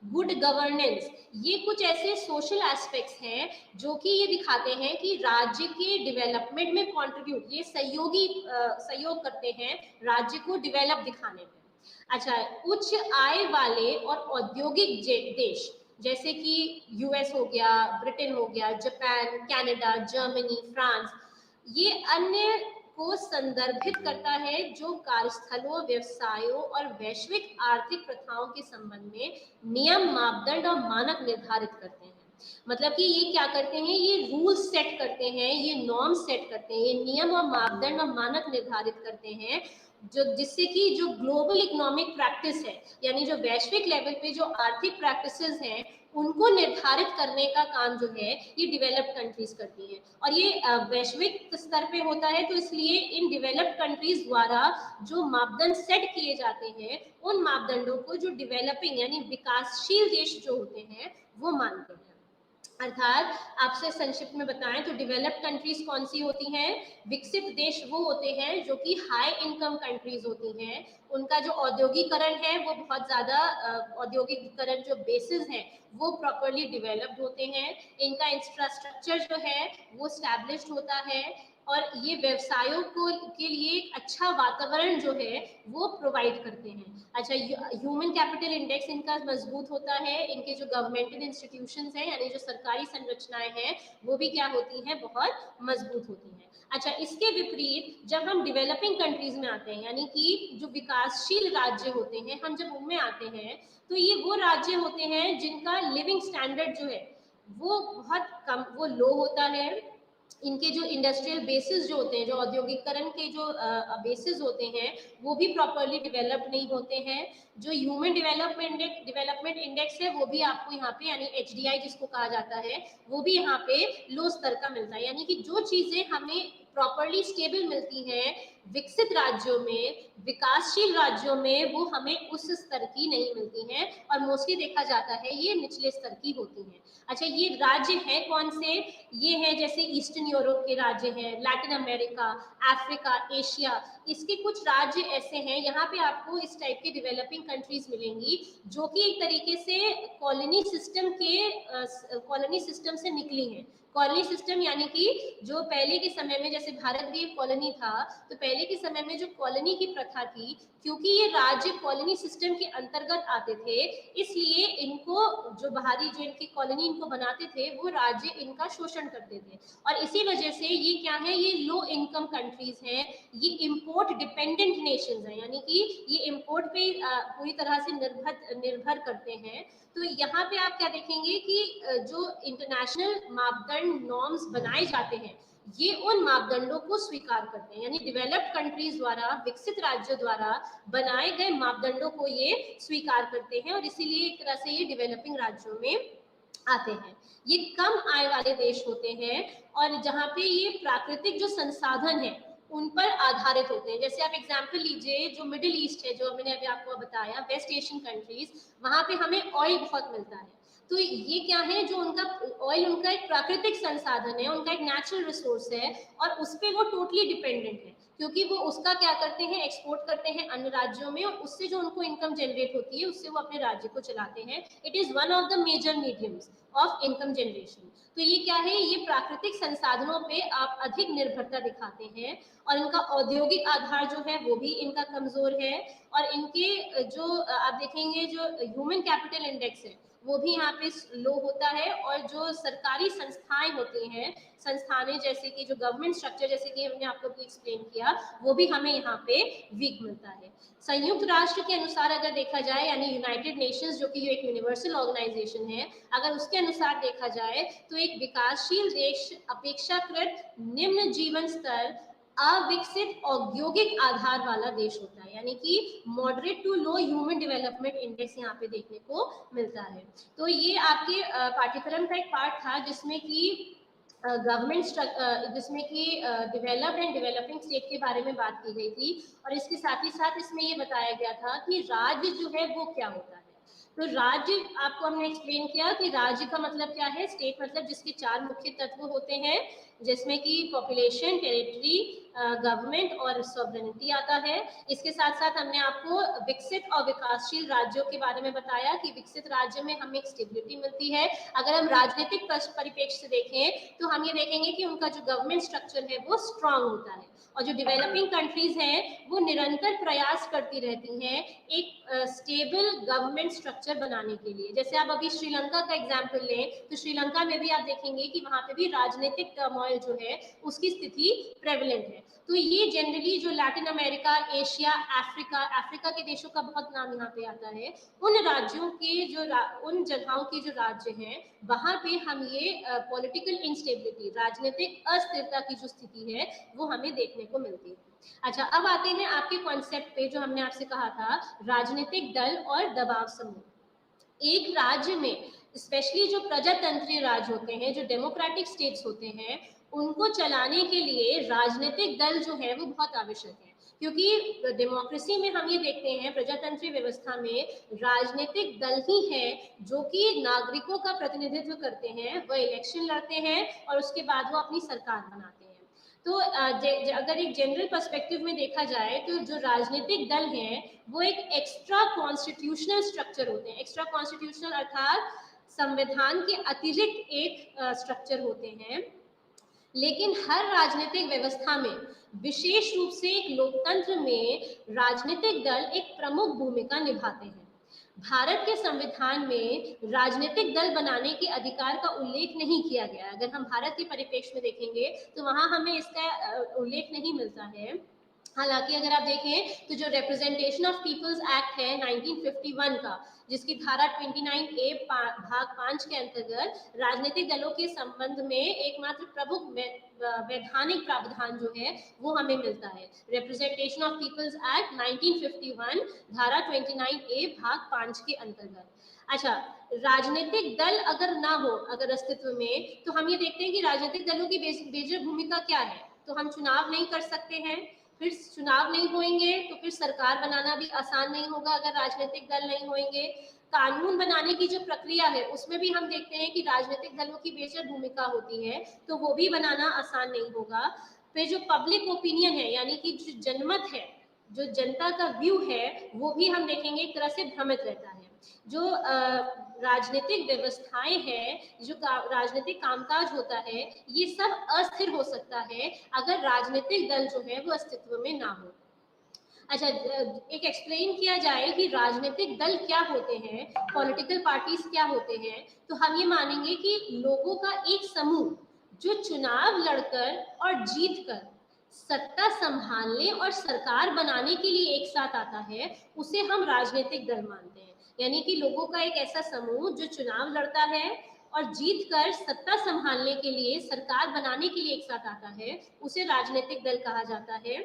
गुड गवर्नेंस, ये कुछ ऐसे सोशल एस्पेक्ट्स हैं जो कि ये दिखाते हैं कि राज्य के डेवलपमेंट में कंट्रीब्यूट, ये सहयोग करते हैं राज्य को डेवलप दिखाने में। अच्छा, उच्च आय वाले और औद्योगिक देश जैसे कि यूएस हो गया, ब्रिटेन हो गया, जापान, कनाडा, जर्मनी, फ्रांस, ये अन्य को संदर्भित करता है जो कार्यस्थलों, व्यवसायों और वैश्विक आर्थिक प्रथाओं के संबंध में नियम, मापदंड और मानक निर्धारित करते हैं। मतलब कि ये क्या करते हैं, ये रूल्स सेट करते हैं, ये नॉर्म सेट करते हैं, ये नियम और मापदंड और मानक निर्धारित करते हैं, जो जिससे कि जो ग्लोबल इकोनॉमिक प्रैक्टिस है, यानी जो वैश्विक लेवल पे जो आर्थिक प्रैक्टिसेस हैं, उनको निर्धारित करने का काम जो है ये डेवलप्ड कंट्रीज करती हैं। और ये वैश्विक स्तर पे होता है, तो इसलिए इन डेवलप्ड कंट्रीज द्वारा जो मापदंड सेट किए जाते हैं, उन मापदंडों को जो डेवलपिंग यानी विकासशील देश जो होते हैं वो मानते हैं। अर्थात आपसे संक्षिप्त में बताएं तो डेवलप्ड कंट्रीज कौन सी होती हैं? विकसित देश वो होते हैं जो कि हाई इनकम कंट्रीज होती हैं, उनका जो औद्योगिकरण है वो बहुत ज्यादा औद्योगिकरण जो बेसिस है वो प्रॉपरली डेवलप्ड होते हैं, इनका इंफ्रास्ट्रक्चर जो है वो स्टैब्लिश्ड होता है और ये व्यवसायों को के लिए एक अच्छा वातावरण जो है वो प्रोवाइड करते हैं। अच्छा, ह्यूमन कैपिटल इंडेक्स इनका मजबूत होता है, इनके जो गवर्नमेंटल इंस्टीट्यूशंस हैं यानी जो सरकारी संरचनाएं हैं वो भी क्या होती हैं, बहुत मजबूत होती हैं। अच्छा, इसके विपरीत जब हम डेवलपिंग कंट्रीज में आते हैं यानी कि जो विकासशील राज्य होते हैं, हम जब उनमें आते हैं तो ये वो राज्य होते हैं जिनका लिविंग स्टैंडर्ड जो है वो बहुत कम, वो लो होता है, इनके जो इंडस्ट्रियल बेसिस जो होते हैं, जो औद्योगिकरण के जो बेसिस होते हैं वो भी प्रॉपरली डेवलप नहीं होते हैं। जो ह्यूमन डेवलपमेंट इंडेक्स है वो भी आपको यहाँ पे यानी HDI जिसको कहा जाता है वो भी यहाँ पे लो स्तर का मिलता है, यानी कि जो चीजें हमें प्रॉपरली स्टेबल मिलती हैं विकसित राज्यों में, विकासशील राज्यों में वो हमें उस स्तर की नहीं मिलती हैं और मोस्टली देखा जाता है ये निचले स्तर की होती हैं। अच्छा, ये राज्य है कौन से? ये है जैसे ईस्टर्न यूरोप के राज्य हैं, लैटिन अमेरिका, अफ्रीका, एशिया, इसके कुछ राज्य ऐसे हैं, यहाँ पे आपको इस टाइप के डेवलपिंग कंट्रीज मिलेंगी जो कि एक तरीके से कॉलोनी सिस्टम से निकली हैं। कॉलोनी सिस्टम यानी कि जो पहले के समय में, जैसे भारत भी एक कॉलोनी था, तो पहले के समय में जो कॉलोनी की प्रथा थी, क्योंकि ये राज्य कॉलोनी सिस्टम के अंतर्गत आते थे, इसलिए इनको जो बाहरी जो इनकी कॉलोनी इनको बनाते थे वो राज्य इनका शोषण करते थे और इसी वजह से ये क्या है, ये लो इनकम कंट्रीज हैं, ये इंपोर्ट डिपेंडेंट नेशंस हैं, यानी कि ये इंपोर्ट पे पूरी तरह से निर्भर करते हैं। तो यहाँ पे आप क्या देखेंगे कि जो इंटरनेशनल मापदंड नॉर्म्स बनाए जाते हैं ये उन मापदंडों को स्वीकार करते हैं, यानी डेवलप्ड कंट्रीज द्वारा, विकसित राज्यों द्वारा बनाए गए मापदंडों को ये स्वीकार करते हैं और इसीलिए एक तरह से ये डेवलपिंग राज्यों में आते हैं। ये कम आय वाले देश होते हैं और जहाँ पे ये प्राकृतिक जो संसाधन है उन पर आधारित होते हैं। जैसे आप एग्जाम्पल लीजिए, जो मिडिल ईस्ट है, जो मैंने अभी आपको बताया, वेस्ट एशियन कंट्रीज, वहां पे हमें ऑयल बहुत मिलता है। तो ये क्या है, जो उनका ऑयल उनका एक प्राकृतिक संसाधन है, उनका एक नेचुरल रिसोर्स है और उस पर वो टोटली डिपेंडेंट है, क्योंकि वो उसका क्या करते हैं, एक्सपोर्ट करते हैं अन्य राज्यों में और उससे जो उनको इनकम जनरेट होती है उससे वो अपने राज्य को चलाते हैं। It is one of the major mediums of income generation. तो ये क्या है, ये प्राकृतिक संसाधनों पे आप अधिक निर्भरता दिखाते हैं और इनका औद्योगिक आधार जो है वो भी इनका कमजोर है और इनके जो आप देखेंगे जो ह्यूमन कैपिटल इंडेक्स है वो भी यहाँ पे लो होता है और जो सरकारी संस्थाएं होती हैं, संस्थानें जैसे कि जो गवर्नमेंट स्ट्रक्चर जैसे कि हमने आपको भी एक्सप्लेन किया, वो भी हमें यहाँ पे वीक मिलता है। संयुक्त राष्ट्र के अनुसार अगर देखा जाए, यानी यूनाइटेड नेशंस जो कि एक यूनिवर्सल ऑर्गेनाइजेशन है, अगर उसके अनुसार देखा जाए तो एक विकासशील देश अपेक्षाकृत निम्न जीवन स्तर, अविकसित औद्योगिक आधार वाला देश होता है, यानी कि moderate to low human development index यहाँ पे देखने को मिलता है। तो ये आपके पाठ्यक्रम का एक पार्ट था जिसमें कि गवर्नमेंट जिसमें कि डेवलप्ड एंड डेवलपिंग स्टेट के बारे में बात की गई थी और इसके साथ ही साथ इसमें ये बताया गया था कि राज्य जो है वो क्या होता है। तो राज्य आपको हमने एक्सप्लेन किया कि राज्य का मतलब क्या है, स्टेट मतलब जिसके 4 मुख्य तत्व होते हैं, जिसमें कि पॉपुलेशन, टेरिटरी, गवर्नमेंट और सॉवरेनिटी आता है। इसके साथ साथ हमने आपको विकसित और विकासशील राज्यों के बारे में बताया कि विकसित राज्य में हमें एक स्टेबिलिटी मिलती है। अगर हम राजनीतिक परिप्रेक्ष्य से देखें तो हम ये देखेंगे कि उनका जो गवर्नमेंट स्ट्रक्चर है वो स्ट्रांग होता है और जो डेवलपिंग कंट्रीज हैं वो निरंतर प्रयास करती रहती हैं एक स्टेबल गवर्नमेंट स्ट्रक्चर बनाने के लिए। जैसे आप अभी श्रीलंका का एग्जाम्पल लें तो श्रीलंका में भी आप देखेंगे कि वहां पे भी राजनीतिक टर्मोइल जो है उसकी स्थिति प्रेवलेंट है। तो ये जनरली जो लैटिन अमेरिका, एशिया, अफ्रीका के देशों का बहुत नाम यहाँ पे आता है, उन राज्यों के जो उन जगहों के जो राज्य हैं वहां पे हम ये पॉलिटिकल इंस्टेबिलिटी, राजनीतिक अस्थिरता की जो स्थिति है वो हमें देखने को मिलती है। अच्छा, अब आते हैं आपके कॉन्सेप्ट पे जो हमने आपसे कहा था, राजनीतिक दल और दबाव समूह। एक राज्य में स्पेशली जो प्रजातंत्रीय राज्य होते हैं, जो डेमोक्रेटिक स्टेट्स होते हैं, उनको चलाने के लिए राजनीतिक दल जो है वो बहुत आवश्यक है, क्योंकि डेमोक्रेसी में हम ये देखते हैं, प्रजातंत्रीय व्यवस्था में राजनीतिक दल ही है जो कि नागरिकों का प्रतिनिधित्व करते हैं, वो इलेक्शन लड़ते हैं और उसके बाद वो अपनी सरकार बनाते हैं। तो अगर एक जनरल पर्सपेक्टिव में देखा जाए तो जो राजनीतिक दल हैं वो एक एक्स्ट्रा कॉन्स्टिट्यूशनल स्ट्रक्चर होते हैं। एक्स्ट्रा कॉन्स्टिट्यूशनल अर्थात संविधान के अतिरिक्त एक स्ट्रक्चर होते हैं, लेकिन हर राजनीतिक व्यवस्था में, विशेष रूप से एक लोकतंत्र में, राजनीतिक दल एक प्रमुख भूमिका निभाते हैं। भारत के संविधान में राजनीतिक दल बनाने के अधिकार का उल्लेख नहीं किया गया। अगर हम भारत के परिप्रेक्ष्य में देखेंगे तो वहां हमें इसका उल्लेख नहीं मिलता है। हालांकि अगर आप देखें तो जो रिप्रेजेंटेशन ऑफ पीपल्स एक्ट है 1951 का, जिसकी धारा 29A भाग 5 के अंतर्गत राजनीतिक दलों के संबंध में एकमात्र प्रमुख वैधानिक प्रावधान जो है वो हमें मिलता है। रिप्रेजेंटेशन ऑफ पीपल्स एक्ट 1951 धारा 29A भाग 5 के अंतर्गत। अच्छा, राजनीतिक दल अगर ना हो, अगर अस्तित्व में, तो हम ये देखते हैं कि राजनीतिक दलों की मेजर भूमिका क्या है। तो हम चुनाव नहीं कर सकते हैं, फिर चुनाव नहीं होंगे तो फिर सरकार बनाना भी आसान नहीं होगा अगर राजनीतिक दल नहीं होंगे। कानून बनाने की जो प्रक्रिया है उसमें भी हम देखते हैं कि राजनीतिक दलों की मेजर भूमिका होती है, तो वो भी बनाना आसान नहीं होगा। फिर जो पब्लिक ओपिनियन है, यानी कि जो जनमत है, जो जनता का व्यू है, वो भी हम देखेंगे एक तरह से भ्रमित रहता है। जो राजनीतिक व्यवस्थाएं हैं, जो राजनीतिक कामकाज होता है, ये सब अस्थिर हो सकता है अगर राजनीतिक दल जो है वो अस्तित्व में ना हो। अच्छा, एक एक्सप्लेन किया जाए कि राजनीतिक दल क्या होते हैं, पॉलिटिकल पार्टीज क्या होते हैं, तो हम ये मानेंगे कि लोगों का एक समूह जो चुनाव लड़कर और जीतकर सत्ता संभालने और सरकार बनाने के लिए एक साथ आता है, उसे हम राजनीतिक दल मानते हैं। यानी कि लोगों का एक ऐसा समूह जो चुनाव लड़ता है और जीतकर सत्ता संभालने के लिए, सरकार बनाने के लिए एक साथ आता है, उसे राजनीतिक दल कहा जाता है।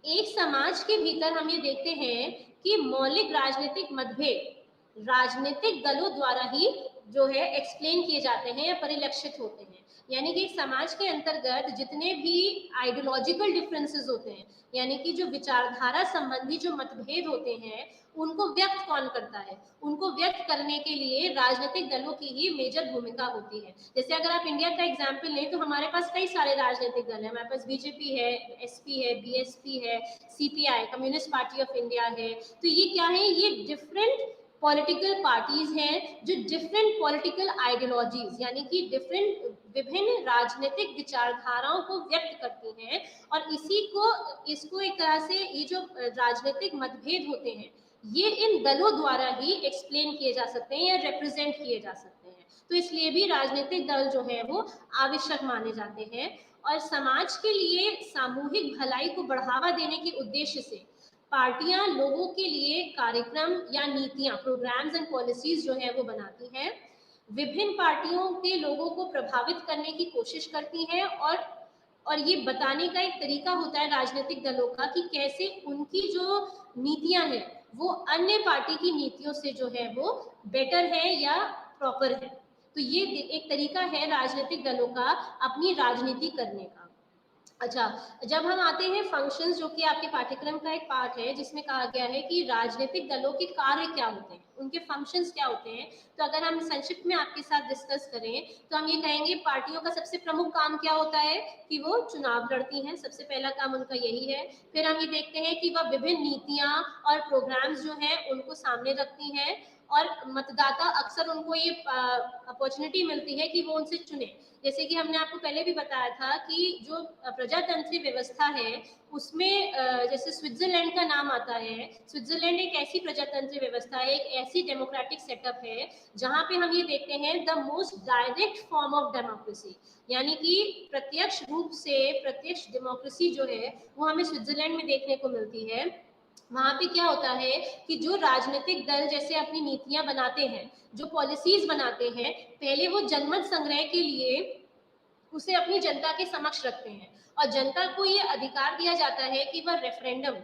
एक समाज के भीतर हम ये देखते हैं कि मौलिक राजनीतिक मतभेद राजनीतिक दलों द्वारा ही जो है एक्सप्लेन किए जाते हैं या परिलक्षित होते हैं। यानी कि समाज के अंतर्गत जितने भी आइडियोलॉजिकल डिफरेंसेस होते हैं, यानी कि जो विचारधारा संबंधी जो मतभेद होते हैं, उनको व्यक्त कौन करता है? उनको व्यक्त करने के लिए राजनीतिक दलों की ही मेजर भूमिका होती है। जैसे अगर आप इंडिया का एग्जाम्पल लें तो हमारे पास कई सारे राजनीतिक दल हैं। हमारे पास बीजेपी है, एसपी है, बीएसपी है, CPI communist party of India है। तो ये क्या है? ये डिफरेंट पॉलिटिकल पार्टीज हैं जो डिफरेंट पॉलिटिकल आइडियोलॉजीज, यानी कि विभिन्न राजनीतिक विचारधाराओं को व्यक्त करती हैं। और इसको एक तरह से ये जो राजनीतिक मतभेद होते हैं, ये इन दलों द्वारा ही एक्सप्लेन किए जा सकते हैं या रिप्रेजेंट किए जा सकते हैं। तो इसलिए भी राजनीतिक दल जो है वो आवश्यक माने जाते हैं। और समाज के लिए सामूहिक भलाई को बढ़ावा देने के उद्देश्य से पार्टियां लोगों के लिए कार्यक्रम या नीतियां, प्रोग्राम्स एंड पॉलिसीज जो है वो बनाती हैं। विभिन्न पार्टियों के लोगों को प्रभावित करने की कोशिश करती हैं और ये बताने का एक तरीका होता है राजनीतिक दलों का कि कैसे उनकी जो नीतियां हैं वो अन्य पार्टी की नीतियों से जो है वो बेटर है या प्रॉपर है। तो ये एक तरीका है राजनीतिक दलों का अपनी राजनीति करने का। अच्छा, जब हम आते हैं फंक्शंस, जो कि आपके पाठ्यक्रम का एक पार्ट है, जिसमें कहा गया है कि राजनीतिक दलों के कार्य क्या होते हैं, उनके फंक्शंस क्या होते हैं, तो अगर हम संक्षिप्त में आपके साथ डिस्कस करें तो हम ये कहेंगे पार्टियों का सबसे प्रमुख काम क्या होता है कि वो चुनाव लड़ती हैं, सबसे पहला काम उनका यही है। फिर हम ये देखते हैं कि वह विभिन्न नीतियां और प्रोग्राम्स जो हैं उनको सामने रखती हैं और मतदाता अक्सर उनको ये अपॉर्चुनिटी मिलती है कि वो उनसे चुने। जैसे कि हमने आपको पहले भी बताया था कि जो प्रजातंत्रीय व्यवस्था है उसमें जैसे स्विट्जरलैंड का नाम आता है। स्विट्जरलैंड एक ऐसी प्रजातंत्रीय व्यवस्था है, एक ऐसी डेमोक्रेटिक सेटअप है जहां पे हम ये देखते हैं the most direct form of democracy, यानी कि प्रत्यक्ष रूप से प्रत्यक्ष डेमोक्रेसी जो है वो हमें स्विट्जरलैंड में देखने को मिलती है। वहां पे क्या होता है कि जो राजनीतिक दल जैसे अपनी नीतियां बनाते हैं, जो पॉलिसीज बनाते हैं, पहले वो जनमत संग्रह के लिए उसे अपनी जनता के समक्ष रखते हैं और जनता को ये अधिकार दिया जाता है कि वह रेफरेंडम,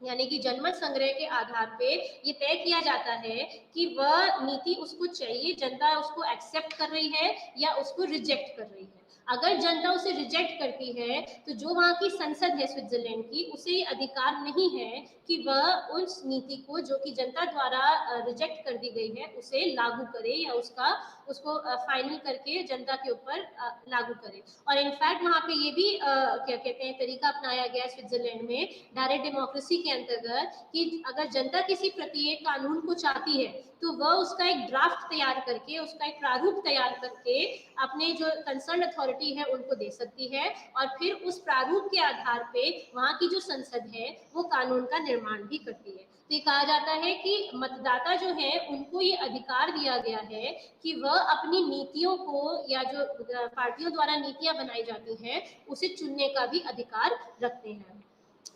यानी कि जनमत संग्रह के आधार पे ये तय किया जाता है कि वह नीति उसको चाहिए, जनता उसको एक्सेप्ट कर रही है या उसको रिजेक्ट कर रही है। अगर जनता उसे रिजेक्ट करती है तो जो वहाँ की संसद है स्विट्जरलैंड की, उसे ये अधिकार नहीं है कि वह उस नीति को जो कि जनता द्वारा रिजेक्ट कर दी गई है उसे लागू करे या उसको फाइनल करके जनता के ऊपर लागू करे। और इनफैक्ट वहाँ पे ये भी क्या कहते हैं तरीका अपनाया गया स्विट्जरलैंड में डायरेक्ट डेमोक्रेसी के अंतर्गत कि अगर जनता किसी प्रत्येक कानून को चाहती है तो वह उसका एक ड्राफ्ट तैयार करके, उसका एक प्रारूप तैयार करके अपने जो कंसर्न अथॉरिटी है उनको दे सकती है, और फिर उस प्रारूप के आधार पे वहाँ की जो संसद है वो कानून का निर्माण भी करती है। तो ये कहा जाता है कि मतदाता जो है उनको ये अधिकार दिया गया है कि वह अपनी नीतियों को या जो पार्टियों द्वारा नीतियां बनाई जाती हैं उसे चुनने का भी अधिकार रखते हैं।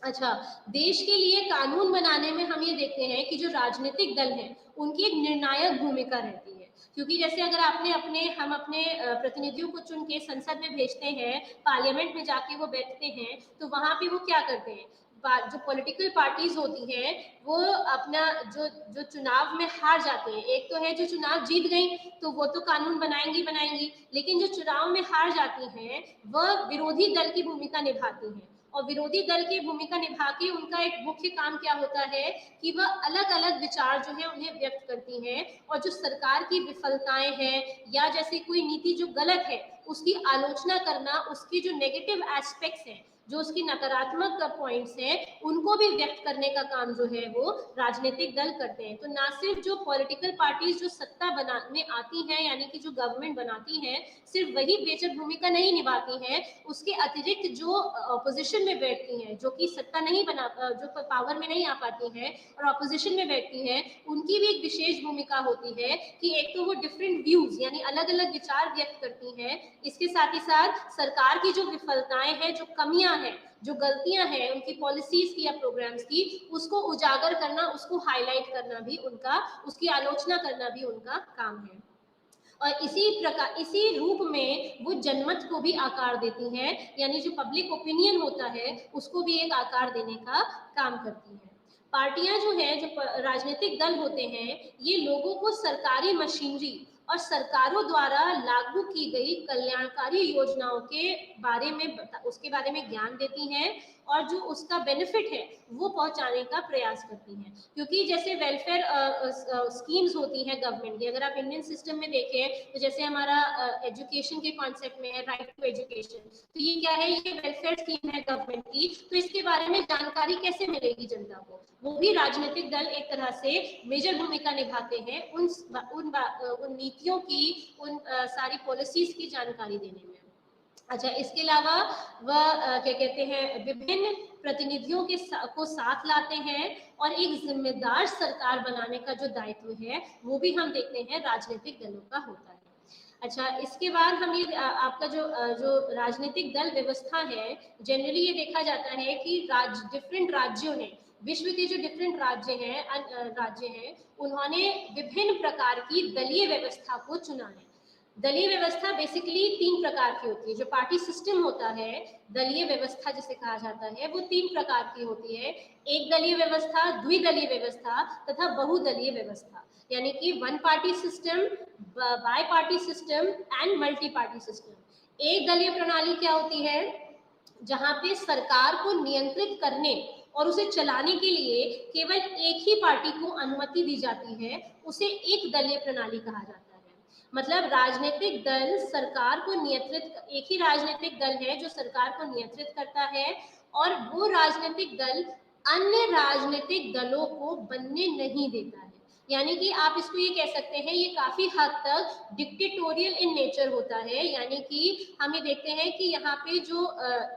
अच्छा, देश के लिए कानून बनाने में हम ये देखते हैं कि जो राजनीतिक दल हैं उनकी एक निर्णायक भूमिका रहती है, क्योंकि जैसे अगर हम अपने प्रतिनिधियों को चुन के संसद में भेजते हैं, पार्लियामेंट में जाके वो बैठते हैं, तो वहां पे वो क्या करते हैं, जो पॉलिटिकल पार्टीज होती हैं वो अपना जो चुनाव में हार जाते हैं, एक तो है जो चुनाव जीत गई तो वो तो कानून बनाएंगी, लेकिन जो चुनाव में हार जाती हैं वह विरोधी दल की भूमिका निभाती हैं, और विरोधी दल की भूमिका निभा के उनका एक मुख्य काम क्या होता है कि वह अलग अलग विचार जो है उन्हें व्यक्त करती हैं, और जो सरकार की विफलताएं हैं या जैसे कोई नीति जो गलत है उसकी आलोचना करना, उसकी जो नेगेटिव एस्पेक्ट्स हैं, जो उसकी नकारात्मक पॉइंट्स हैं, उनको भी व्यक्त करने का काम जो है वो राजनीतिक दल करते हैं। तो ना सिर्फ जो पॉलिटिकल पार्टीज जो सत्ता बनाने आती हैं यानी कि जो गवर्नमेंट बनाती हैं सिर्फ वही बेहतर भूमिका नहीं निभाती हैं, उसके अतिरिक्त जो ऑपोजिशन में बैठती हैं, जो कि सत्ता नहीं बना जो पावर में नहीं आ पाती हैं और ऑपोजिशन में बैठती हैं, उनकी भी एक विशेष भूमिका होती है कि एक तो वो डिफरेंट व्यूज यानी अलग अलग विचार व्यक्त करती हैं, इसके साथ ही साथ सरकार की जो विफलताएं हैं, जो कमियां हैं, जो गलतियां हैं उनकी पॉलिसीज की या प्रोग्राम्स की, उसको उजागर करना, उसको हाईलाइट करना भी उनका, उसकी आलोचना करना भी उनका काम है। और इसी रूप में वो जनमत को भी आकार देती हैं, यानी जो पब्लिक ओपिनियन होता है उसको भी एक आकार देने का काम करती हैं। पार्टियां जो है, जो राजनीतिक दल होते हैं, ये लोगों को सरकारी मशीनरी और सरकारों द्वारा लागू की गई कल्याणकारी योजनाओं के बारे में उसके बारे में ज्ञान देती हैं, और जो उसका बेनिफिट है वो पहुंचाने का प्रयास करती हैं। क्योंकि जैसे वेलफेयर स्कीम्स होती हैं गवर्नमेंट की, अगर आप इंडियन सिस्टम में देखें तो जैसे हमारा एजुकेशन के कॉन्सेप्ट में है राइट टू एजुकेशन, तो ये क्या है, ये वेलफेयर स्कीम है गवर्नमेंट की, तो इसके बारे में जानकारी कैसे मिलेगी जनता को, वो भी राजनीतिक दल एक तरह से मेजर भूमिका निभाते हैं उन नीतियों की, उन सारी पॉलिसीज की जानकारी देने में। अच्छा, इसके अलावा वह क्या कहते हैं, विभिन्न प्रतिनिधियों को साथ लाते हैं, और एक जिम्मेदार सरकार बनाने का जो दायित्व है वो भी हम देखते हैं राजनीतिक दलों का होता है। अच्छा, इसके बाद हम ये आपका जो राजनीतिक दल व्यवस्था है, जनरली ये देखा जाता है कि डिफरेंट राज्यों ने, विश्व के जो डिफरेंट राज्य हैं उन्होंने विभिन्न प्रकार की दलीय व्यवस्था को चुना है। दलीय व्यवस्था बेसिकली 3 प्रकार की होती है। जो पार्टी सिस्टम होता है, दलीय व्यवस्था जिसे कहा जाता है, वो 3 प्रकार की होती है। एक दलीय व्यवस्था, द्विदलीय व्यवस्था तथा बहुदलीय व्यवस्था, यानी कि one party system, bi party system and multi party system. एक दलीय प्रणाली क्या होती है, जहां पे सरकार को नियंत्रित करने और उसे चलाने के लिए केवल एक ही पार्टी को अनुमति दी जाती है, उसे एक दलीय प्रणाली कहा जाता है। मतलब राजनीतिक दल सरकार को नियंत्रित, एक ही राजनीतिक दल है जो सरकार को नियंत्रित करता है, और वो राजनीतिक दल अन्य राजनीतिक दलों को बनने नहीं देता है। यानी कि आप इसको ये कह सकते हैं, ये काफी हद तक डिक्टेटोरियल इन नेचर होता है, यानी कि हम ये देखते हैं कि यहाँ पे जो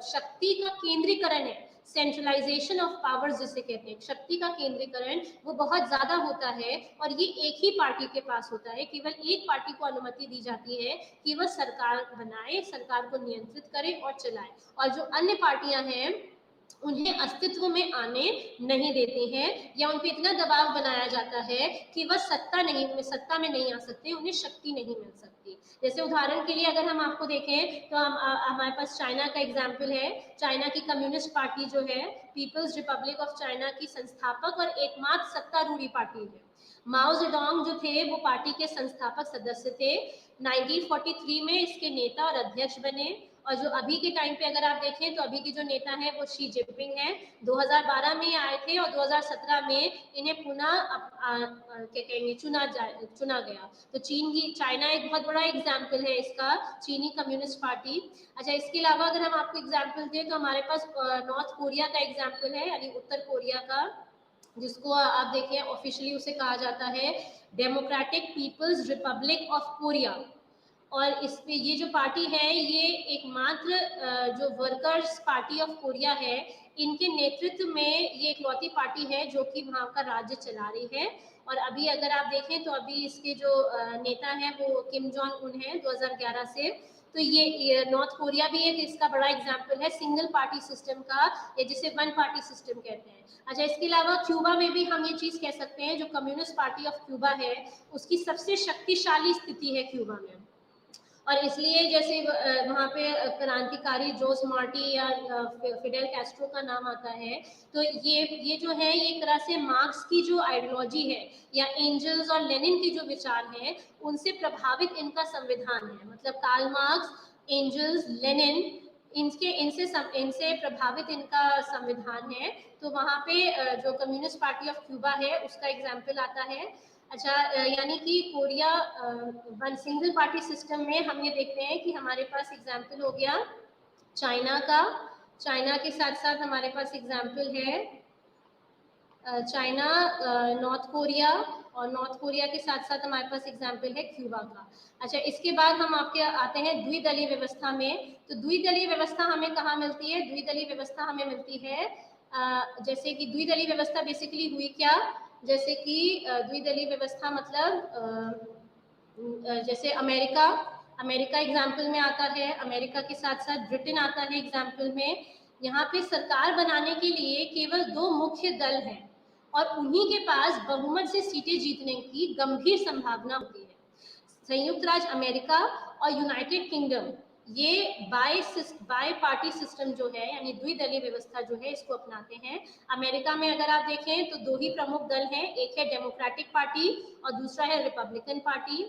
शक्ति का केंद्रीकरण है, सेंट्रलाइजेशन ऑफ पावर्स जिसे कहते हैं, शक्ति का केंद्रीकरण वो बहुत ज्यादा होता है, और ये एक ही पार्टी के पास होता है। केवल एक पार्टी को अनुमति दी जाती है कि वह सरकार बनाए, सरकार को नियंत्रित करे और चलाए, और जो अन्य पार्टियां हैं उन्हें अस्तित्व में आने नहीं देते हैं, या उन पर इतना दबाव बनाया जाता है कि वह सत्ता में नहीं आ सकते, उन्हें शक्ति नहीं मिल सकती। जैसे उदाहरण के लिए अगर हम आपको देखें तो हमारे पास चाइना का एग्जाम्पल है। चाइना की कम्युनिस्ट पार्टी जो है, पीपल्स रिपब्लिक ऑफ चाइना की संस्थापक और एकमात्र सत्तारूढ़ी पार्टी है। माओ जेडोंग जो थे वो पार्टी के संस्थापक सदस्य थे। 1943 में इसके नेता और अध्यक्ष बने, और जो अभी के टाइम पे अगर आप देखें तो अभी के जो नेता हैं वो शी जिनपिंग हैं। 2012 में आए थे और 2017 में इन्हें पुनः क्या कहेंगे चुना गया। तो चाइना एक बहुत बड़ा एग्जाम्पल है इसका, चीनी कम्युनिस्ट पार्टी। अच्छा, इसके अलावा अगर हम आपको एग्जाम्पल दें तो हमारे पास नॉर्थ कोरिया का एग्जाम्पल है, यानी उत्तर कोरिया का, जिसको आप देखिए ऑफिशियली उसे कहा जाता है democratic people's republic of Korea. और इस पे ये जो पार्टी है ये एकमात्र जो वर्कर्स पार्टी ऑफ कोरिया है, इनके नेतृत्व में ये इकलौती पार्टी है जो कि वहाँ का राज्य चला रही है। और अभी अगर आप देखें तो अभी इसके जो नेता हैं वो किम जोंग उन है 2011 से। तो ये नॉर्थ कोरिया भी एक इसका बड़ा एग्जाम्पल है सिंगल पार्टी सिस्टम का, या जिसे वन पार्टी सिस्टम कहते हैं। अच्छा, इसके अलावा क्यूबा में भी हम ये चीज कह सकते हैं, जो कम्युनिस्ट पार्टी ऑफ क्यूबा है उसकी सबसे शक्तिशाली स्थिति है क्यूबा में। और इसलिए जैसे वहाँ पे क्रांतिकारी जोस मार्टी या फिडेल कैस्ट्रो का नाम आता है, तो ये जो है ये एक तरह से मार्क्स की जो आइडियोलॉजी है या एंजल्स और लेनिन के जो विचार हैं उनसे प्रभावित इनका संविधान है। मतलब कार्ल मार्क्स, एंजल्स, लेनिन, इनसे प्रभावित इनका संविधान है। तो वहाँ पे जो कम्युनिस्ट पार्टी ऑफ क्यूबा है उसका एग्जाम्पल आता है। अच्छा, यानी कि Korea one single party system में हम ये देखते हैं कि हमारे पास एग्जाम्पल हो गया चाइना का। चाइना के साथ साथ हमारे पास एग्जाम्पल है चाइना, नॉर्थ कोरिया, और नॉर्थ कोरिया के साथ साथ हमारे पास एग्जाम्पल है क्यूबा का। अच्छा, इसके बाद हम आपके आते हैं द्विदलीय व्यवस्था में। तो द्विदलीय व्यवस्था हमें कहाँ मिलती है? द्विदलीय व्यवस्था हमें मिलती है जैसे कि द्विदलीय व्यवस्था बेसिकली हुई क्या, जैसे कि द्विदलीय व्यवस्था मतलब जैसे अमेरिका एग्जाम्पल में आता है, अमेरिका के साथ साथ ब्रिटेन आता है एग्जाम्पल में। यहाँ पे सरकार बनाने के लिए केवल दो मुख्य दल हैं और उन्हीं के पास बहुमत से सीटें जीतने की गंभीर संभावना होती है। संयुक्त राज्य अमेरिका और यूनाइटेड किंगडम ये बाय पार्टी सिस्टम जो है, यानी द्विदलीय व्यवस्था जो है, इसको अपनाते हैं। अमेरिका में अगर आप देखें तो दो ही प्रमुख दल हैं, एक है डेमोक्रेटिक पार्टी और दूसरा है रिपब्लिकन पार्टी।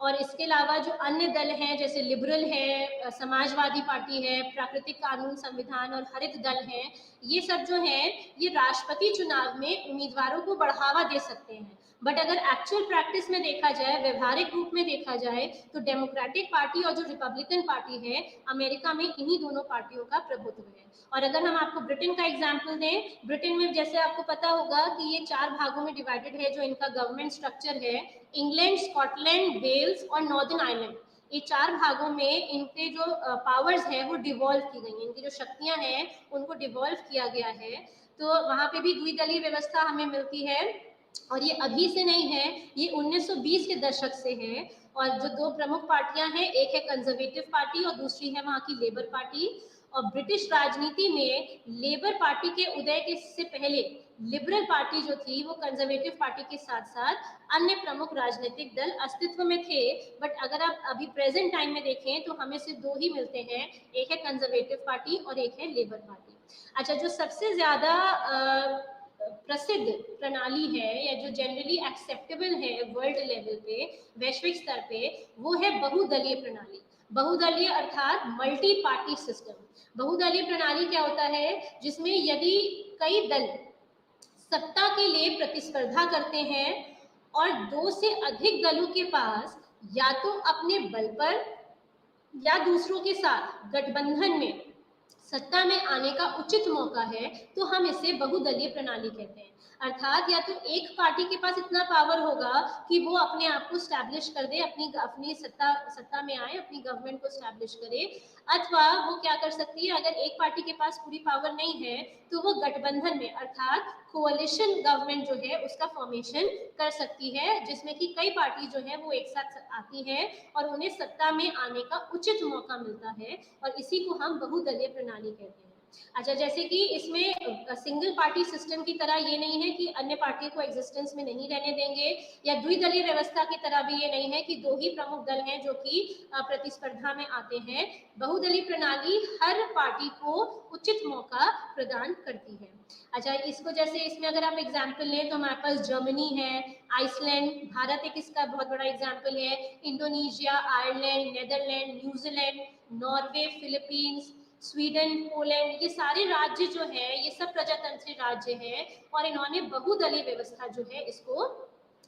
और इसके अलावा जो अन्य दल हैं जैसे लिबरल है, समाजवादी पार्टी है, प्राकृतिक कानून संविधान और हरित दल है, ये सब जो है ये राष्ट्रपति चुनाव में उम्मीदवारों को बढ़ावा दे सकते हैं। बट अगर एक्चुअल प्रैक्टिस में देखा जाए, व्यवहारिक रूप में देखा जाए, तो डेमोक्रेटिक पार्टी और जो रिपब्लिकन पार्टी है अमेरिका में, इन्हीं दोनों पार्टियों का प्रभुत्व है। और अगर हम आपको ब्रिटेन का एग्जाम्पल दें, ब्रिटेन में जैसे आपको पता होगा कि ये 4 भागों में डिवाइडेड है जो इनका गवर्नमेंट स्ट्रक्चर है। इंग्लैंड, स्कॉटलैंड, वेल्स और नॉर्दर्न आयरलैंड, ये 4 भागों में इनके जो पावर्स हैं वो डिवॉल्व की गई हैं, इनकी जो शक्तियां हैं उनको डिवॉल्व किया गया है। तो वहां पे भी द्विदलीय व्यवस्था हमें मिलती है, और ये अभी से नहीं है, ये 1920 के दशक से है। और जो दो प्रमुख पार्टियां हैं, एक है कंजर्वेटिव पार्टी और दूसरी है वहां की लेबर पार्टी। और ब्रिटिश राजनीति में लेबर पार्टी के उदय के से पहले लिबरल पार्टी जो थी वो कंजर्वेटिव पार्टी के साथ साथ अन्य प्रमुख राजनीतिक दल अस्तित्व में थे। बट अगर आप अभी प्रेजेंट टाइम में देखें तो हमें सिर्फ दो ही मिलते हैं, एक है कंजर्वेटिव पार्टी और एक है लेबर पार्टी। अच्छा, जो सबसे ज्यादा प्रसिद्ध प्रणाली है या जो जनरली एक्सेप्टेबल है वर्ल्ड लेवल पे, वैश्विक स्तर पे, वो है बहुदलीय प्रणाली। बहुदलीय अर्थात मल्टी पार्टी सिस्टम। बहुदलीय प्रणाली क्या होता है? जिसमें यदि कई दल सत्ता के लिए प्रतिस्पर्धा करते हैं और 2 से अधिक दलों के पास या तो अपने बल पर या दूसरों के साथ गठबंधन में सत्ता में आने का उचित मौका है, तो हम इसे बहुदलीय प्रणाली कहते हैं। अर्थात या तो एक पार्टी के पास इतना पावर होगा कि वो अपने आप को स्टैब्लिश कर दे, अपनी सत्ता में आए, अपनी गवर्नमेंट को स्टैब्लिश करे, अथवा वो क्या कर सकती है, अगर एक पार्टी के पास पूरी पावर नहीं है तो वो गठबंधन में अर्थात कोalition गवर्नमेंट जो है उसका फॉर्मेशन कर सकती है, जिसमें कि कई पार्टी जो है वो एक साथ आती है और उन्हें सत्ता में आने का उचित मौका मिलता है, और इसी को हम बहुदलीय प्रणाली कहते हैं। अच्छा, जैसे कि इसमें सिंगल पार्टी सिस्टम की तरह ये नहीं है कि अन्य पार्टी को एग्जिस्टेंस में नहीं रहने देंगे, या द्विदलीय व्यवस्था की तरह भी ये नहीं है कि दो ही प्रमुख दल हैं जो कि प्रतिस्पर्धा में आते हैं। बहुदलीय प्रणाली हर पार्टी को उचित मौका प्रदान करती है। अच्छा, इसको जैसे इसमें अगर आप एग्जाम्पल लें तो हमारे पास जर्मनी है, आइसलैंड, भारत एक इसका बहुत बड़ा एग्जाम्पल है, Indonesia, Ireland, Netherland, New Zealand, Norway, Philippines, Sweden, Poland, ये सारे राज्य जो है ये सब प्रजातंत्री राज्य हैं और इन्होंने बहुदलीय व्यवस्था जो है इसको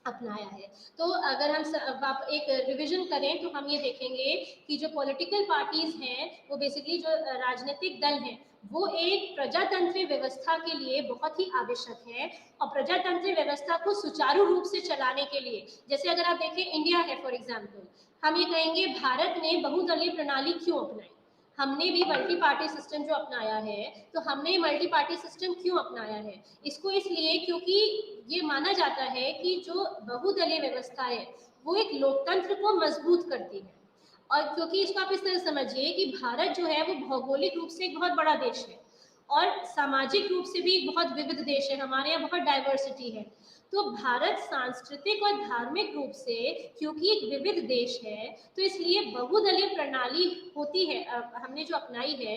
अपनाया है। तो अगर हम आप एक रिवीजन करें तो हम ये देखेंगे कि जो पॉलिटिकल पार्टीज हैं वो बेसिकली जो राजनीतिक दल हैं वो एक प्रजातंत्री व्यवस्था के लिए बहुत ही आवश्यक है। और प्रजातंत्री व्यवस्था को सुचारू रूप से चलाने के लिए, जैसे अगर आप देखें इंडिया है फॉर एग्जाम्पल, हम ये कहेंगे भारत ने बहुदलीय प्रणाली क्यों अपनाई। हमने भी मल्टी पार्टी सिस्टम जो अपनाया है, तो हमने मल्टी पार्टी सिस्टम क्यों अपनाया है, इसको इसलिए क्योंकि ये माना जाता है कि जो बहुदलीय व्यवस्था है वो एक लोकतंत्र को मजबूत करती है। और क्योंकि इसको आप इस तरह समझिए कि भारत जो है वो भौगोलिक रूप से एक बहुत बड़ा देश है और सामाजिक रूप से भी एक बहुत विविध देश है, हमारे यहाँ बहुत डाइवर्सिटी है। तो भारत सांस्कृतिक और धार्मिक रूप से क्योंकि एक विविध देश है, तो इसलिए बहुदलीय प्रणाली होती है हमने जो अपनाई है,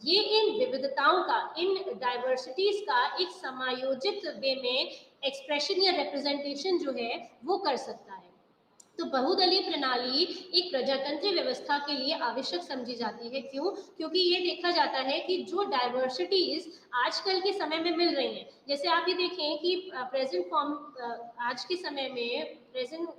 ये इन विविधताओं का, इन डाइवर्सिटीज का एक समायोजित वे में एक्सप्रेशन या रिप्रेजेंटेशन जो है वो कर सकता है। तो बहुदलीय प्रणाली एक प्रजातंत्र व्यवस्था के लिए आवश्यक समझी जाती है। क्यों? क्योंकि ये देखा जाता है कि जो डाइवर्सिटीज आजकल के समय में मिल रही हैं, जैसे आप ये देखें कि प्रेजेंट फॉर्म, आज के समय में प्रेजेंट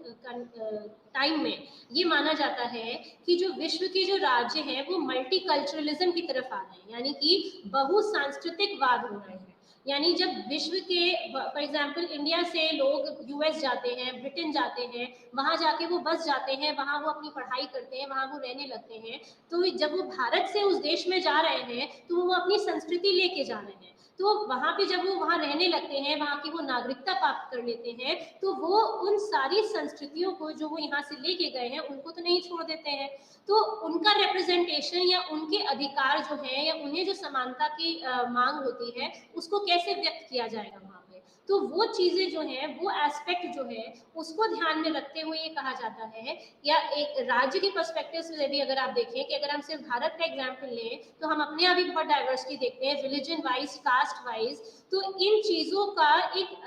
टाइम में ये माना जाता है कि जो विश्व के जो राज्य हैं वो मल्टीकल्चरलिज्म की तरफ आ रहे हैं, यानी कि बहुसांस्कृतिकवाद हो रहे हैं। यानी जब विश्व के, फॉर एग्जाम्पल इंडिया से लोग यूएस जाते हैं, ब्रिटेन जाते हैं, वहां जाके वो बस जाते हैं, वहां वो अपनी पढ़ाई करते हैं, वहां वो रहने लगते हैं, तो जब वो भारत से उस देश में जा रहे हैं तो वो अपनी संस्कृति लेके जा रहे हैं। तो वहां पे जब वो वहां रहने लगते हैं, वहां की वो नागरिकता प्राप्त कर लेते हैं, तो वो उन सारी संस्कृतियों को जो वो यहाँ से लेके गए हैं उनको तो नहीं छोड़ देते हैं। तो उनका रिप्रेजेंटेशन या उनके अधिकार जो है या उन्हें जो समानता की मांग होती है उसको कैसे व्यक्त किया जाएगा वहां पे। तो वो चीजें जो है, वो एस्पेक्ट जो है उसको ध्यान में रखते हुए ये कहा जाता है, या एक राज्य के पर्सपेक्टिव से भी अगर आप देखें कि अगर हम सिर्फ भारत का एग्जाम्पल लें तो हम अपने यहाँ भी बहुत डाइवर्सिटी देखते हैं, रिलीजन वाइज, कास्ट वाइज। तो इन चीजों का एक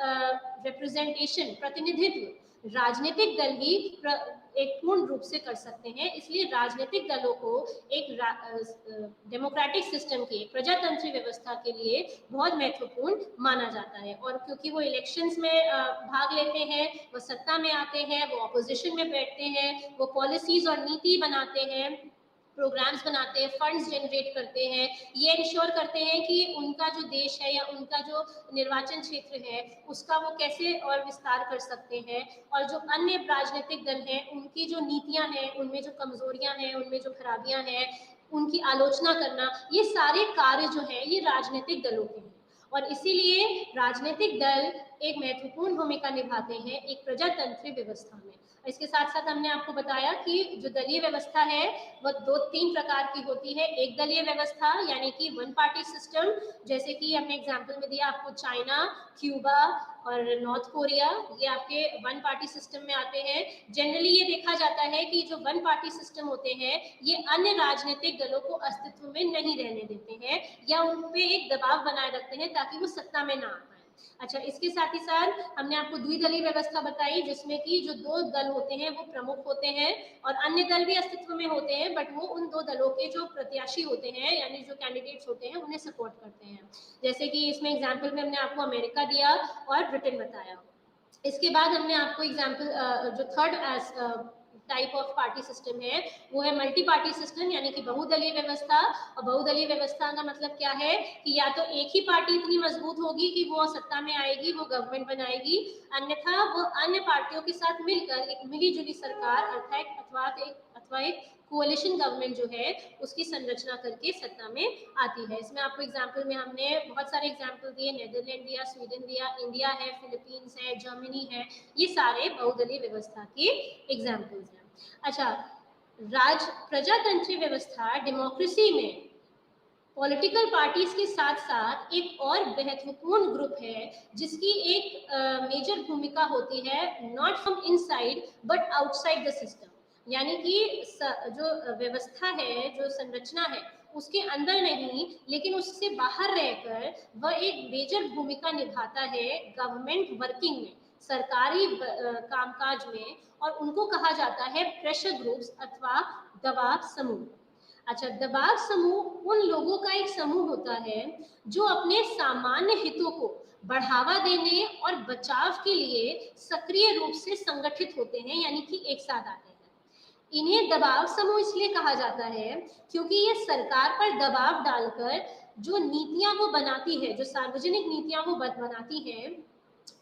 रिप्रेजेंटेशन, प्रतिनिधित्व राजनीतिक दल ही एक पूर्ण रूप से कर सकते हैं। इसलिए राजनीतिक दलों को एक डेमोक्रेटिक सिस्टम की, प्रजातंत्री व्यवस्था के लिए बहुत महत्वपूर्ण माना जाता है। और क्योंकि वो इलेक्शंस में भाग लेते हैं, वो सत्ता में आते हैं, वो ऑपोजिशन में बैठते हैं, वो पॉलिसीज और नीति बनाते हैं, प्रोग्राम्स बनाते हैं, फंड्स जनरेट करते हैं, ये इंश्योर करते हैं कि उनका जो देश है या उनका जो निर्वाचन क्षेत्र है उसका वो कैसे और विस्तार कर सकते हैं। और जो अन्य राजनीतिक दल हैं उनकी जो नीतियां हैं, उनमें जो कमजोरियां हैं, उनमें जो खराबियां हैं, उनकी आलोचना करना, ये सारे कार्य जो है ये राजनीतिक दलों के हैं। और इसीलिए राजनीतिक दल एक महत्वपूर्ण भूमिका निभाते हैं एक प्रजातंत्री व्यवस्था में। इसके साथ साथ हमने आपको बताया कि जो दलीय व्यवस्था है वह 2-3 प्रकार की होती है। एक दलीय व्यवस्था यानी कि वन पार्टी सिस्टम, जैसे कि हमने एग्जाम्पल में दिया आपको चाइना, क्यूबा और नॉर्थ कोरिया, ये आपके वन पार्टी सिस्टम में आते हैं। जनरली ये देखा जाता है कि जो वन पार्टी सिस्टम होते हैं ये अन्य राजनीतिक दलों को अस्तित्व में नहीं रहने देते हैं या उन पे एक दबाव बनाए रखते हैं ताकि वो सत्ता में ना आ पाए। अच्छा, इसके साथ ही साथ हमने आपको द्विदलीय व्यवस्था बताई जिसमें कि जो दो दल होते हैं वो प्रमुख होते हैं और अन्य दल भी अस्तित्व में होते हैं, बट वो उन दो दलों के जो प्रत्याशी होते हैं यानी जो कैंडिडेट्स होते हैं उन्हें सपोर्ट करते हैं। जैसे कि इसमें एग्जाम्पल में हमने आपको अमेरिका दिया और ब्रिटेन बताया। इसके बाद हमने आपको एग्जाम्पल जो third type of party system है वो है मल्टी पार्टी सिस्टम यानी कि बहुदलीय व्यवस्था। और बहुदलीय व्यवस्था का मतलब क्या है कि या तो एक ही पार्टी इतनी मजबूत होगी कि वो सत्ता में आएगी, वो गवर्नमेंट बनाएगी, अन्यथा वो अन्य पार्टियों के साथ मिलकर एक मिलीजुली सरकार अथवा एक कोalition गवर्नमेंट जो है उसकी संरचना करके सत्ता में आती है। इसमें आपको एग्जाम्पल में हमने बहुत सारे एग्जाम्पल दिए, नेदरलैंड दिया, स्वीडन दिया, इंडिया है, फिलीपींस है, जर्मनी है, ये सारे बहुदलीय व्यवस्था के एग्जाम्पल्स हैं। अच्छा, प्रजातंत्री व्यवस्था डेमोक्रेसी में पॉलिटिकल पार्टीज के साथ साथ एक और महत्वपूर्ण ग्रुप है जिसकी एक मेजर भूमिका होती है, not from inside but outside the system. यानी कि जो व्यवस्था है, जो संरचना है, उसके अंदर नहीं लेकिन उससे बाहर रहकर वह एक मेजर भूमिका निभाता है गवर्नमेंट वर्किंग में, सरकारी कामकाज में, और उनको कहा जाता है प्रेशर ग्रुप्स अथवा दबाव समूह। अच्छा, दबाव समूह उन लोगों का एक समूह होता है जो अपने सामान्य हितों को बढ़ावा देने और बचाव के लिए सक्रिय रूप से संगठित होते हैं, यानी कि एक साथ आते हैं। इन्हें दबाव समूह इसलिए कहा जाता है क्योंकि ये सरकार पर दबाव डालकर जो नीतियां वो बनाती है, जो सार्वजनिक नीतियां वो बनाती है,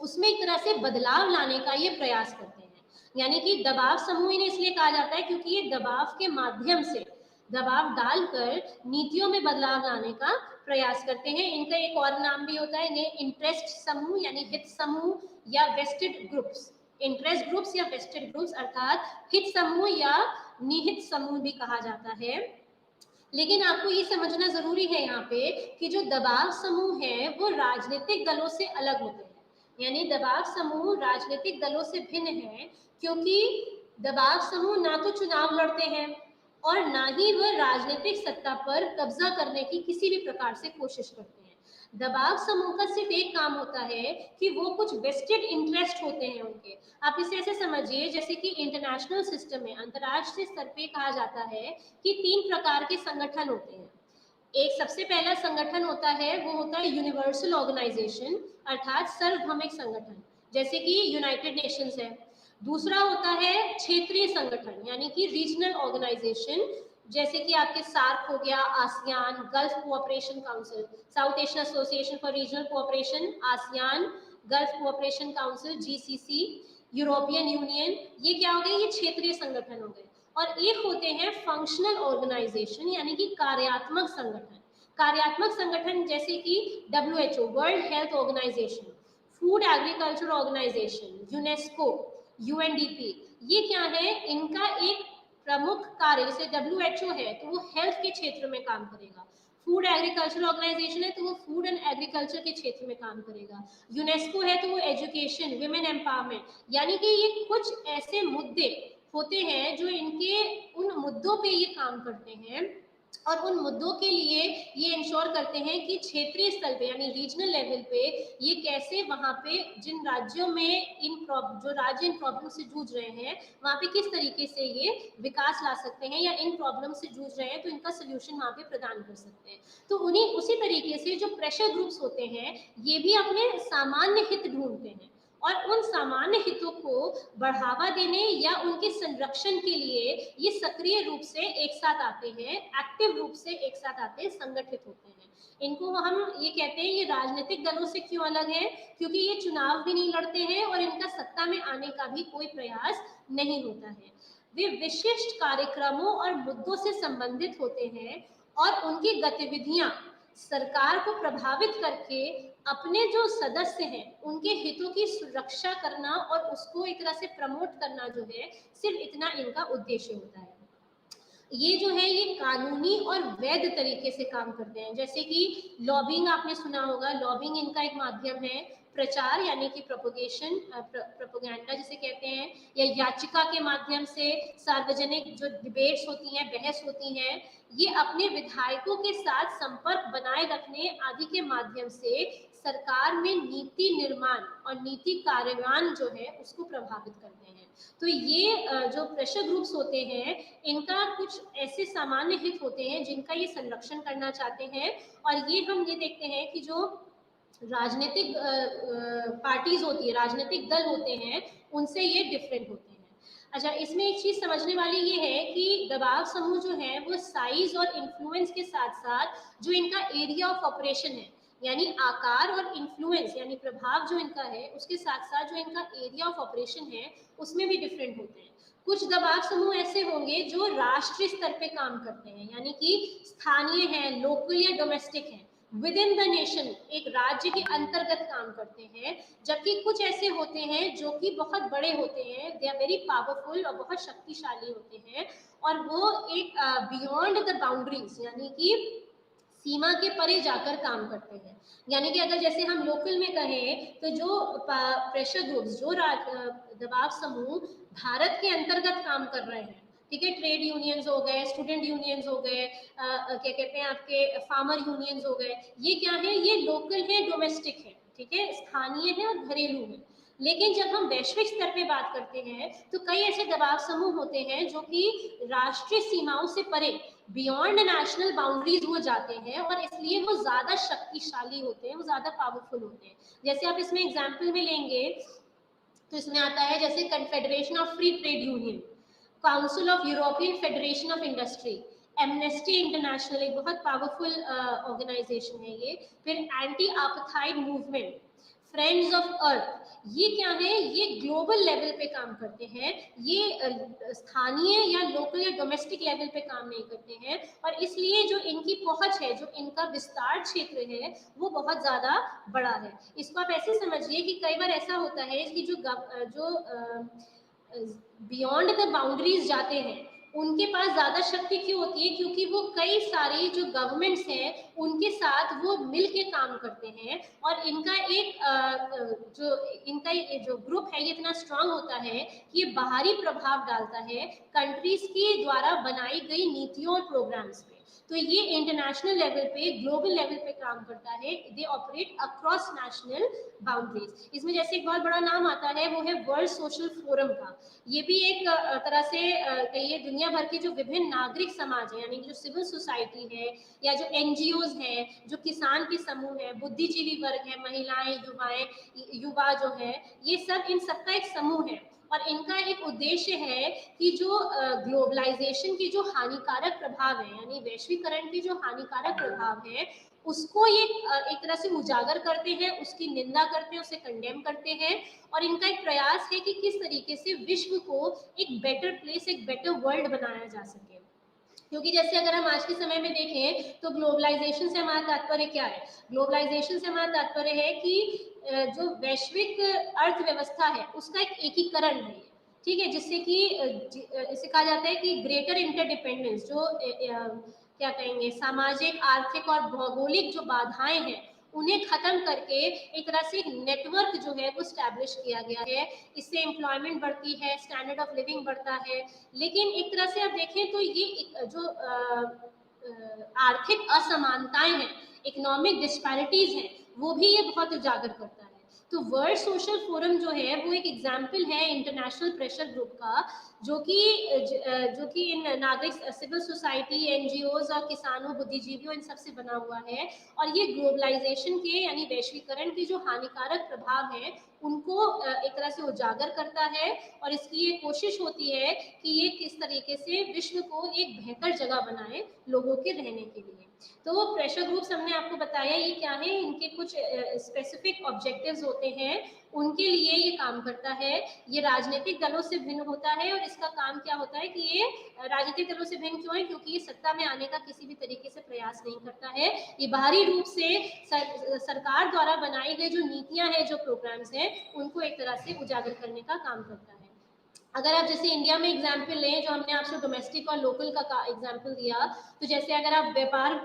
उसमें एक तरह से बदलाव लाने का ये प्रयास करते हैं। यानी कि दबाव समूह इन्हें इसलिए कहा जाता है क्योंकि ये दबाव के माध्यम से, दबाव डालकर नीतियों में बदलाव लाने का प्रयास करते हैं। इनका एक और नाम भी होता है, इन्हें इंटरेस्ट समूह यानी हित समूह या वेस्टेड ग्रुप्स, इंटरेस्ट ग्रुप्स या वेस्टेड ग्रुप्स अर्थात हित समूह या निहित समूह भी कहा जाता है। लेकिन आपको ये समझना जरूरी है यहाँ पे कि जो दबाव समूह है वो राजनीतिक दलों से अलग होते हैं। यानी दबाव समूह राजनीतिक दलों से भिन्न है क्योंकि दबाव समूह ना तो चुनाव लड़ते हैं और ना ही वह राजनीतिक सत्ता पर कब्जा करने की किसी भी प्रकार से कोशिश करते हैं। दबाव समूह का सिर्फ एक काम होता है कि वो कुछ वेस्टेड इंटरेस्ट होते हैं उनके। आप इसे ऐसे समझिए जैसे कि इंटरनेशनल सिस्टम में, अंतर्राष्ट्रीय स्तर पे कहा जाता है कि 3 प्रकार के संगठन होते हैं। एक सबसे पहला संगठन होता है, वो होता है यूनिवर्सल ऑर्गेनाइजेशन अर्थात सार्वभौमिक संगठन, जैसे कि यूनाइटेड नेशंस है। दूसरा होता है क्षेत्रीय संगठन यानी कि रीजनल ऑर्गेनाइजेशन, जैसे कि आपके सार्क हो गया, ASEAN, gulf cooperation council, south Asian association for regional cooperation, ASEAN, gulf cooperation council GCC, European union. ये क्या हो गए, ये क्षेत्रीय संगठन हो गए। और एक होते हैं फंक्शनल ऑर्गेनाइजेशन यानी कि कार्यात्मक संगठन। कार्यात्मक संगठन जैसे कि WHO world health organization, food agriculture organization, UNESCO, UNDP। ये क्या है, इनका एक प्रमुख कार्य, जैसे WHO है तो वो हेल्थ के क्षेत्र में काम करेगा, फूड एग्रीकल्चर ऑर्गेनाइजेशन है तो वो फूड एंड एग्रीकल्चर के क्षेत्र में काम करेगा, यूनेस्को है तो वो एजुकेशन, विमेन एम्पावरमेंट। यानी कि ये कुछ ऐसे मुद्दे होते हैं जो इनके उन मुद्दों पे ये काम करते हैं और उन मुद्दों के लिए ये इंश्योर करते हैं कि क्षेत्रीय स्तर पे यानी रीजनल लेवल पे ये कैसे वहाँ पे जिन राज्यों में जो राज्य इन प्रॉब्लम से जूझ रहे हैं वहाँ पे किस तरीके से ये विकास ला सकते हैं, या इन प्रॉब्लम से जूझ रहे हैं तो इनका सोल्यूशन वहाँ पे प्रदान कर सकते हैं। तो उन्हीं उसी तरीके से जो प्रेशर ग्रुप्स होते हैं ये भी अपने सामान्य हित ढूंढते हैं और उन सामान्य हितों को बढ़ावा देने या उनके संरक्षण के लिए ये सक्रिय रूप से एक साथ आते हैं, एक्टिव रूप से एक साथ आते हैं, संगठित होते हैं। इनको हम ये कहते हैं, ये राजनीतिक दलों से क्यों अलग है, क्योंकि ये चुनाव भी नहीं लड़ते हैं और इनका सत्ता में आने का भी कोई प्रयास नहीं होता है। वे विशिष्ट कार्यक्रमों और मुद्दों से संबंधित होते हैं और उनकी गतिविधियां सरकार को प्रभावित करके अपने जो सदस्य हैं उनके हितों की सुरक्षा करना और उसको एक तरह से प्रमोट करना जो है, सिर्फ इतना इनका उद्देश्य होता है। ये जो है ये कानूनी और वैध तरीके से काम करते हैं, जैसे कि लॉबिंग आपने सुना होगा, लॉबिंग इनका एक माध्यम है, प्रचार यानी कि प्रोपोगेशन, प्रोपोगेंडा जिसे कहते हैं, या याचिका के माध्यम से सार्वजनिक जो डिबेट्स होती हैं, बहस होती हैं, ये अपने विधायकों के साथ संपर्क बनाए रखने आदि के माध्यम से सरकार में नीति निर्माण और नीति कार्यान्वयन जो है उसको प्रभावित करते हैं। तो ये जो प्रेशर ग्रुप्स होते हैं इनका कुछ ऐसे सामान्य हित होते हैं जिनका ये संरक्षण करना चाहते हैं, और ये हम ये देखते हैं कि जो राजनीतिक पार्टीज होती है, राजनीतिक दल होते हैं, उनसे ये डिफरेंट होते हैं। अच्छा, इसमें एक चीज समझने वाली ये है कि दबाव समूह जो है वो साइज और इन्फ्लुएंस के साथ साथ जो इनका एरिया ऑफ ऑपरेशन है, यानी आकार और इन्फ्लुएंस यानी प्रभाव जो इनका है, उसके साथ साथ जो इनका एरिया ऑफ ऑपरेशन है उसमें भी डिफरेंट होते हैं। कुछ दबाव समूह ऐसे होंगे जो राष्ट्रीय स्तर पे काम करते हैं, यानी कि स्थानीय हैं, लोकल या डोमेस्टिक हैं, विद इन द नेशन, एक राज्य के अंतर्गत काम करते हैं। जबकि कुछ ऐसे होते हैं जो कि बहुत बड़े होते हैं, दे आर वेरी पावरफुल और बहुत शक्तिशाली होते हैं, और वो एक बियॉन्ड द बाउंड्रीज यानी कि सीमा के परे जाकर काम करते हैं। यानी कि अगर जैसे हम लोकल में कहें तो जो प्रेशर ग्रुप्स, जो दबाव समूह भारत के अंतर्गत काम कर रहे हैं, ठीक है, ट्रेड यूनियंस हो गए, स्टूडेंट यूनियंस हो गए, क्या कहते हैं आपके फार्मर यूनियंस हो गए, ये क्या है, ये लोकल है, डोमेस्टिक है, ठीक है, स्थानीय है और घरेलू है। लेकिन जब हम वैश्विक स्तर पे बात करते हैं तो कई ऐसे दबाव समूह होते हैं जो कि राष्ट्रीय सीमाओं से परे, बियॉन्ड नेशनल बाउंड्रीज वो जाते हैं, और इसलिए वो ज्यादा शक्तिशाली होते हैं, वो ज्यादा पावरफुल होते हैं। जैसे आप इसमें एग्जाम्पल में लेंगे तो इसमें आता है जैसे confederation of free trade union, council of European federation of industry, Amnesty International, एक बहुत पावरफुल ऑर्गेनाइजेशन है ये, फिर anti apartheid movement, friends of Earth. ये क्या है, ये ग्लोबल लेवल पे काम करते हैं, ये स्थानीय या लोकल या डोमेस्टिक लेवल पे काम नहीं करते हैं, और इसलिए जो इनकी पहुंच है, जो इनका विस्तार क्षेत्र है, वो बहुत ज्यादा बड़ा है। इसको आप ऐसे समझिए कि कई बार ऐसा होता है कि जो बियॉन्ड द बाउंड्रीज जाते हैं, उनके पास ज्यादा शक्ति क्यों होती है, क्योंकि वो कई सारी जो गवर्नमेंट्स हैं उनके साथ वो मिल के काम करते हैं, और इनका जो ग्रुप है ये इतना स्ट्रांग होता है कि ये बाहरी प्रभाव डालता है कंट्रीज के द्वारा बनाई गई नीतियों और प्रोग्राम्स पे। तो ये इंटरनेशनल लेवल पे, ग्लोबल लेवल पे काम करता है, they operate across national boundaries. इसमें जैसे एक बहुत बड़ा नाम आता है वो है वर्ल्ड सोशल फोरम का। ये भी एक तरह से कहिए दुनिया भर के जो विभिन्न नागरिक समाज है, यानी कि जो सिविल सोसाइटी है या जो एनजीओज है, जो किसान के समूह है, बुद्धिजीवी वर्ग है, महिलाएं, युवा जो है, ये सब इन सबका एक समूह है, और इनका एक उद्देश्य है कि जो ग्लोबलाइजेशन की जो हानिकारक प्रभाव है, यानी वैश्वीकरण की जो हानिकारक प्रभाव है, उसको ये एक तरह से उजागर करते हैं, उसकी निंदा करते हैं, उसे कंडेम करते हैं, और इनका एक प्रयास है कि किस तरीके से विश्व को एक बेटर प्लेस, एक बेटर वर्ल्ड बनाया जा सके। क्योंकि जैसे अगर हम आज के समय में देखें तो ग्लोबलाइजेशन से हमारा तात्पर्य क्या है, ग्लोबलाइजेशन से हमारा तात्पर्य है कि जो वैश्विक अर्थव्यवस्था है उसका एक एकीकरण है, ठीक है, जिससे कि इसे कहा जाता है कि ग्रेटर इंटरडिपेंडेंस, जो क्या कहेंगे, सामाजिक, आर्थिक और भौगोलिक जो बाधाएं हैं उन्हें खत्म करके एक तरह से एक नेटवर्क जो है वो स्टैब्लिश किया गया है। इससे एम्प्लॉयमेंट बढ़ती है, स्टैंडर्ड ऑफ लिविंग बढ़ता है। लेकिन एक तरह से आप देखें तो ये जो आर्थिक असमानताएं हैं, इकोनॉमिक डिस्पैरिटीज हैं, वो भी ये बहुत उजागर करता है। तो वर्ल्ड सोशल फोरम जो है वो एक एग्जाम्पल है इंटरनेशनल प्रेशर ग्रुप का, जो कि इन नागरिक, सिविल सोसाइटी, एनजीओज और किसानों, बुद्धिजीवियों, इन सब से बना हुआ है, और ये ग्लोबलाइजेशन के यानी वैश्वीकरण के जो हानिकारक प्रभाव है उनको एक तरह से उजागर करता है, और इसकी ये कोशिश होती है कि ये किस तरीके से विश्व को एक बेहतर जगह बनाए लोगों के रहने के लिए। तो प्रेशर ग्रुप्स हमने आपको बताया ये क्या है, इनके कुछ स्पेसिफिक ऑब्जेक्टिव्स होते हैं, उनके लिए ये काम करता है। ये राजनीतिक दलों से भिन्न होता है, और इसका काम क्या होता है कि ये राजनीतिक दलों से भिन्न क्यों है, क्योंकि ये सत्ता में आने का किसी भी तरीके से प्रयास नहीं करता है। ये बाहरी रूप से सरकार द्वारा बनाई गई जो नीतियां हैं, जो प्रोग्राम्स हैं, उनको एक तरह से उजागर करने का काम करता है। अगर आप जैसे इंडिया में एग्जाम्पल लें, जो हमने आपसे डोमेस्टिक और लोकल का एग्जाम्पल दिया, तो जैसे अगर आप व्यापार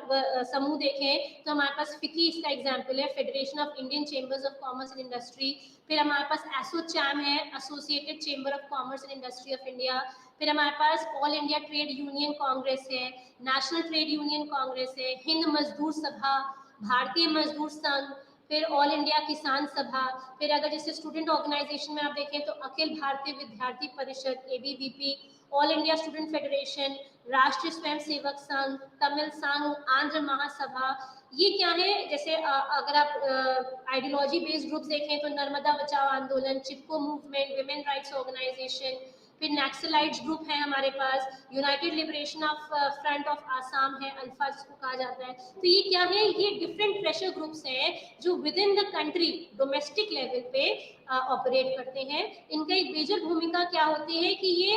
समूह देखें तो हमारे पास फिकी इसका एग्जाम्पल है, federation of Indian chambers of commerce and industry. फिर हमारे पास एसोचैम है, associated chamber of commerce and industry of India. फिर हमारे पास all India trade union congress है, नेशनल ट्रेड यूनियन कांग्रेस है, हिंद मजदूर सभा, भारतीय मजदूर संघ, फिर ऑल इंडिया किसान सभा। फिर अगर जैसे स्टूडेंट ऑर्गेनाइजेशन में आप देखें तो अखिल भारतीय विद्यार्थी परिषद, ABVP, all India student federation, राष्ट्रीय स्वयं सेवक संघ, तमिल संघ, आंध्र महासभा। ये क्या है, जैसे अगर आप आइडियोलॉजी बेस्ड ग्रुप्स देखें तो Narmada Bachao Andolan, Chipko movement, women rights organisation. फिर नक्सलाइट्स ग्रुप है हमारे पास, united liberation of front of Assam है, अल्फा जिसको कहा जाता है। तो ये क्या है, ये डिफरेंट प्रेशर ग्रुप्स हैं जो with in the country domestic level पे ऑपरेट करते हैं। इनका एक मेजर भूमिका क्या होती है कि ये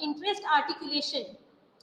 इंटरेस्ट आर्टिकुलेशन,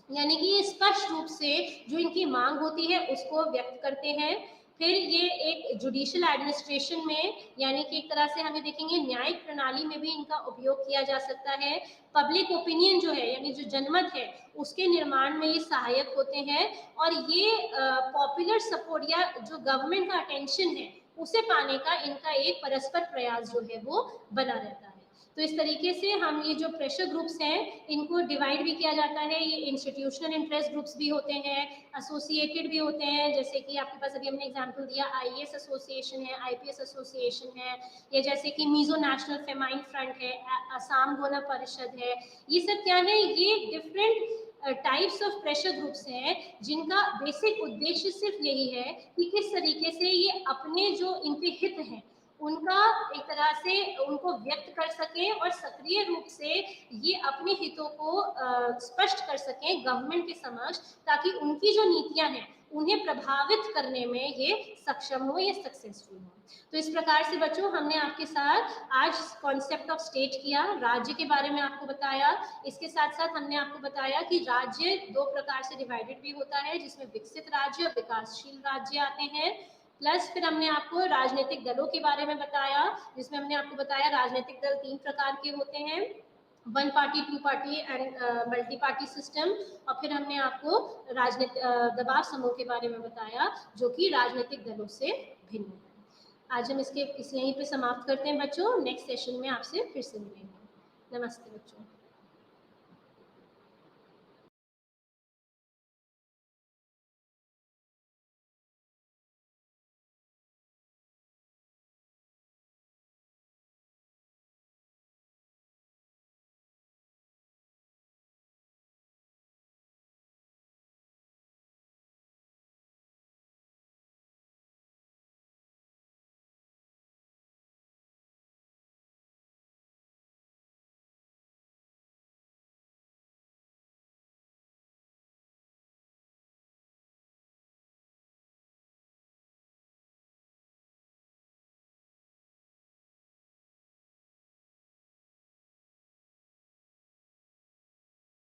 यानी कि ये स्पष्ट रूप से जो इनकी मांग होती है उसको व्यक्त करते हैं। फिर ये एक जुडिशियल एडमिनिस्ट्रेशन में, यानी कि एक तरह से हमें देखेंगे न्यायिक प्रणाली में भी इनका उपयोग किया जा सकता है। पब्लिक ओपिनियन जो है, यानी जो जनमत है, उसके निर्माण में ये सहायक होते हैं, और ये पॉपुलर सपोर्ट या जो गवर्नमेंट का अटेंशन है उसे पाने का इनका एक परस्पर प्रयास जो है वो बना रहता है। तो इस तरीके से हम ये जो प्रेशर ग्रुप्स हैं इनको डिवाइड भी किया जाता है। ये इंस्टीट्यूशनल इंटरेस्ट ग्रुप्स भी होते हैं, एसोसिएटेड भी होते हैं, जैसे कि आपके पास अभी हमने एग्जांपल दिया आईएएस एसोसिएशन है, आईपीएस एसोसिएशन है, या जैसे कि मीजो नेशनल फेमाइन फ्रंट है, असम गण परिषद है। ये सब क्या है, ये different types of pressure groups हैं जिनका बेसिक उद्देश्य सिर्फ यही है कि किस तरीके से ये अपने जो इनके हित हैं उनका एक तरह से उनको व्यक्त कर सकें और सक्रिय रूप से ये अपने हितों को स्पष्ट कर सकें गवर्नमेंट के समक्ष, ताकि उनकी जो नीतियां हैं उन्हें प्रभावित करने में ये सक्षम हो, ये सक्सेसफुल हो। तो इस प्रकार से बच्चों हमने आपके साथ आज कॉन्सेप्ट ऑफ स्टेट किया, राज्य के बारे में आपको बताया। इसके साथ साथ हमने आपको बताया कि राज्य दो प्रकार से डिवाइडेड भी होता है, जिसमें विकसित राज्य और विकासशील राज्य आते हैं। प्लस फिर हमने आपको राजनीतिक दलों के बारे में बताया, जिसमें हमने आपको बताया राजनीतिक दल 3 प्रकार के होते हैं, 1 party, 2 party and multi party system. और फिर हमने आपको राजनीतिक दबाव समूह के बारे में बताया, जो कि राजनीतिक दलों से भिन्न है। आज हम इस यहीं पे समाप्त करते हैं बच्चों। नेक्स्ट सेशन में आपसे फिर से मिलेंगे। नमस्ते बच्चों।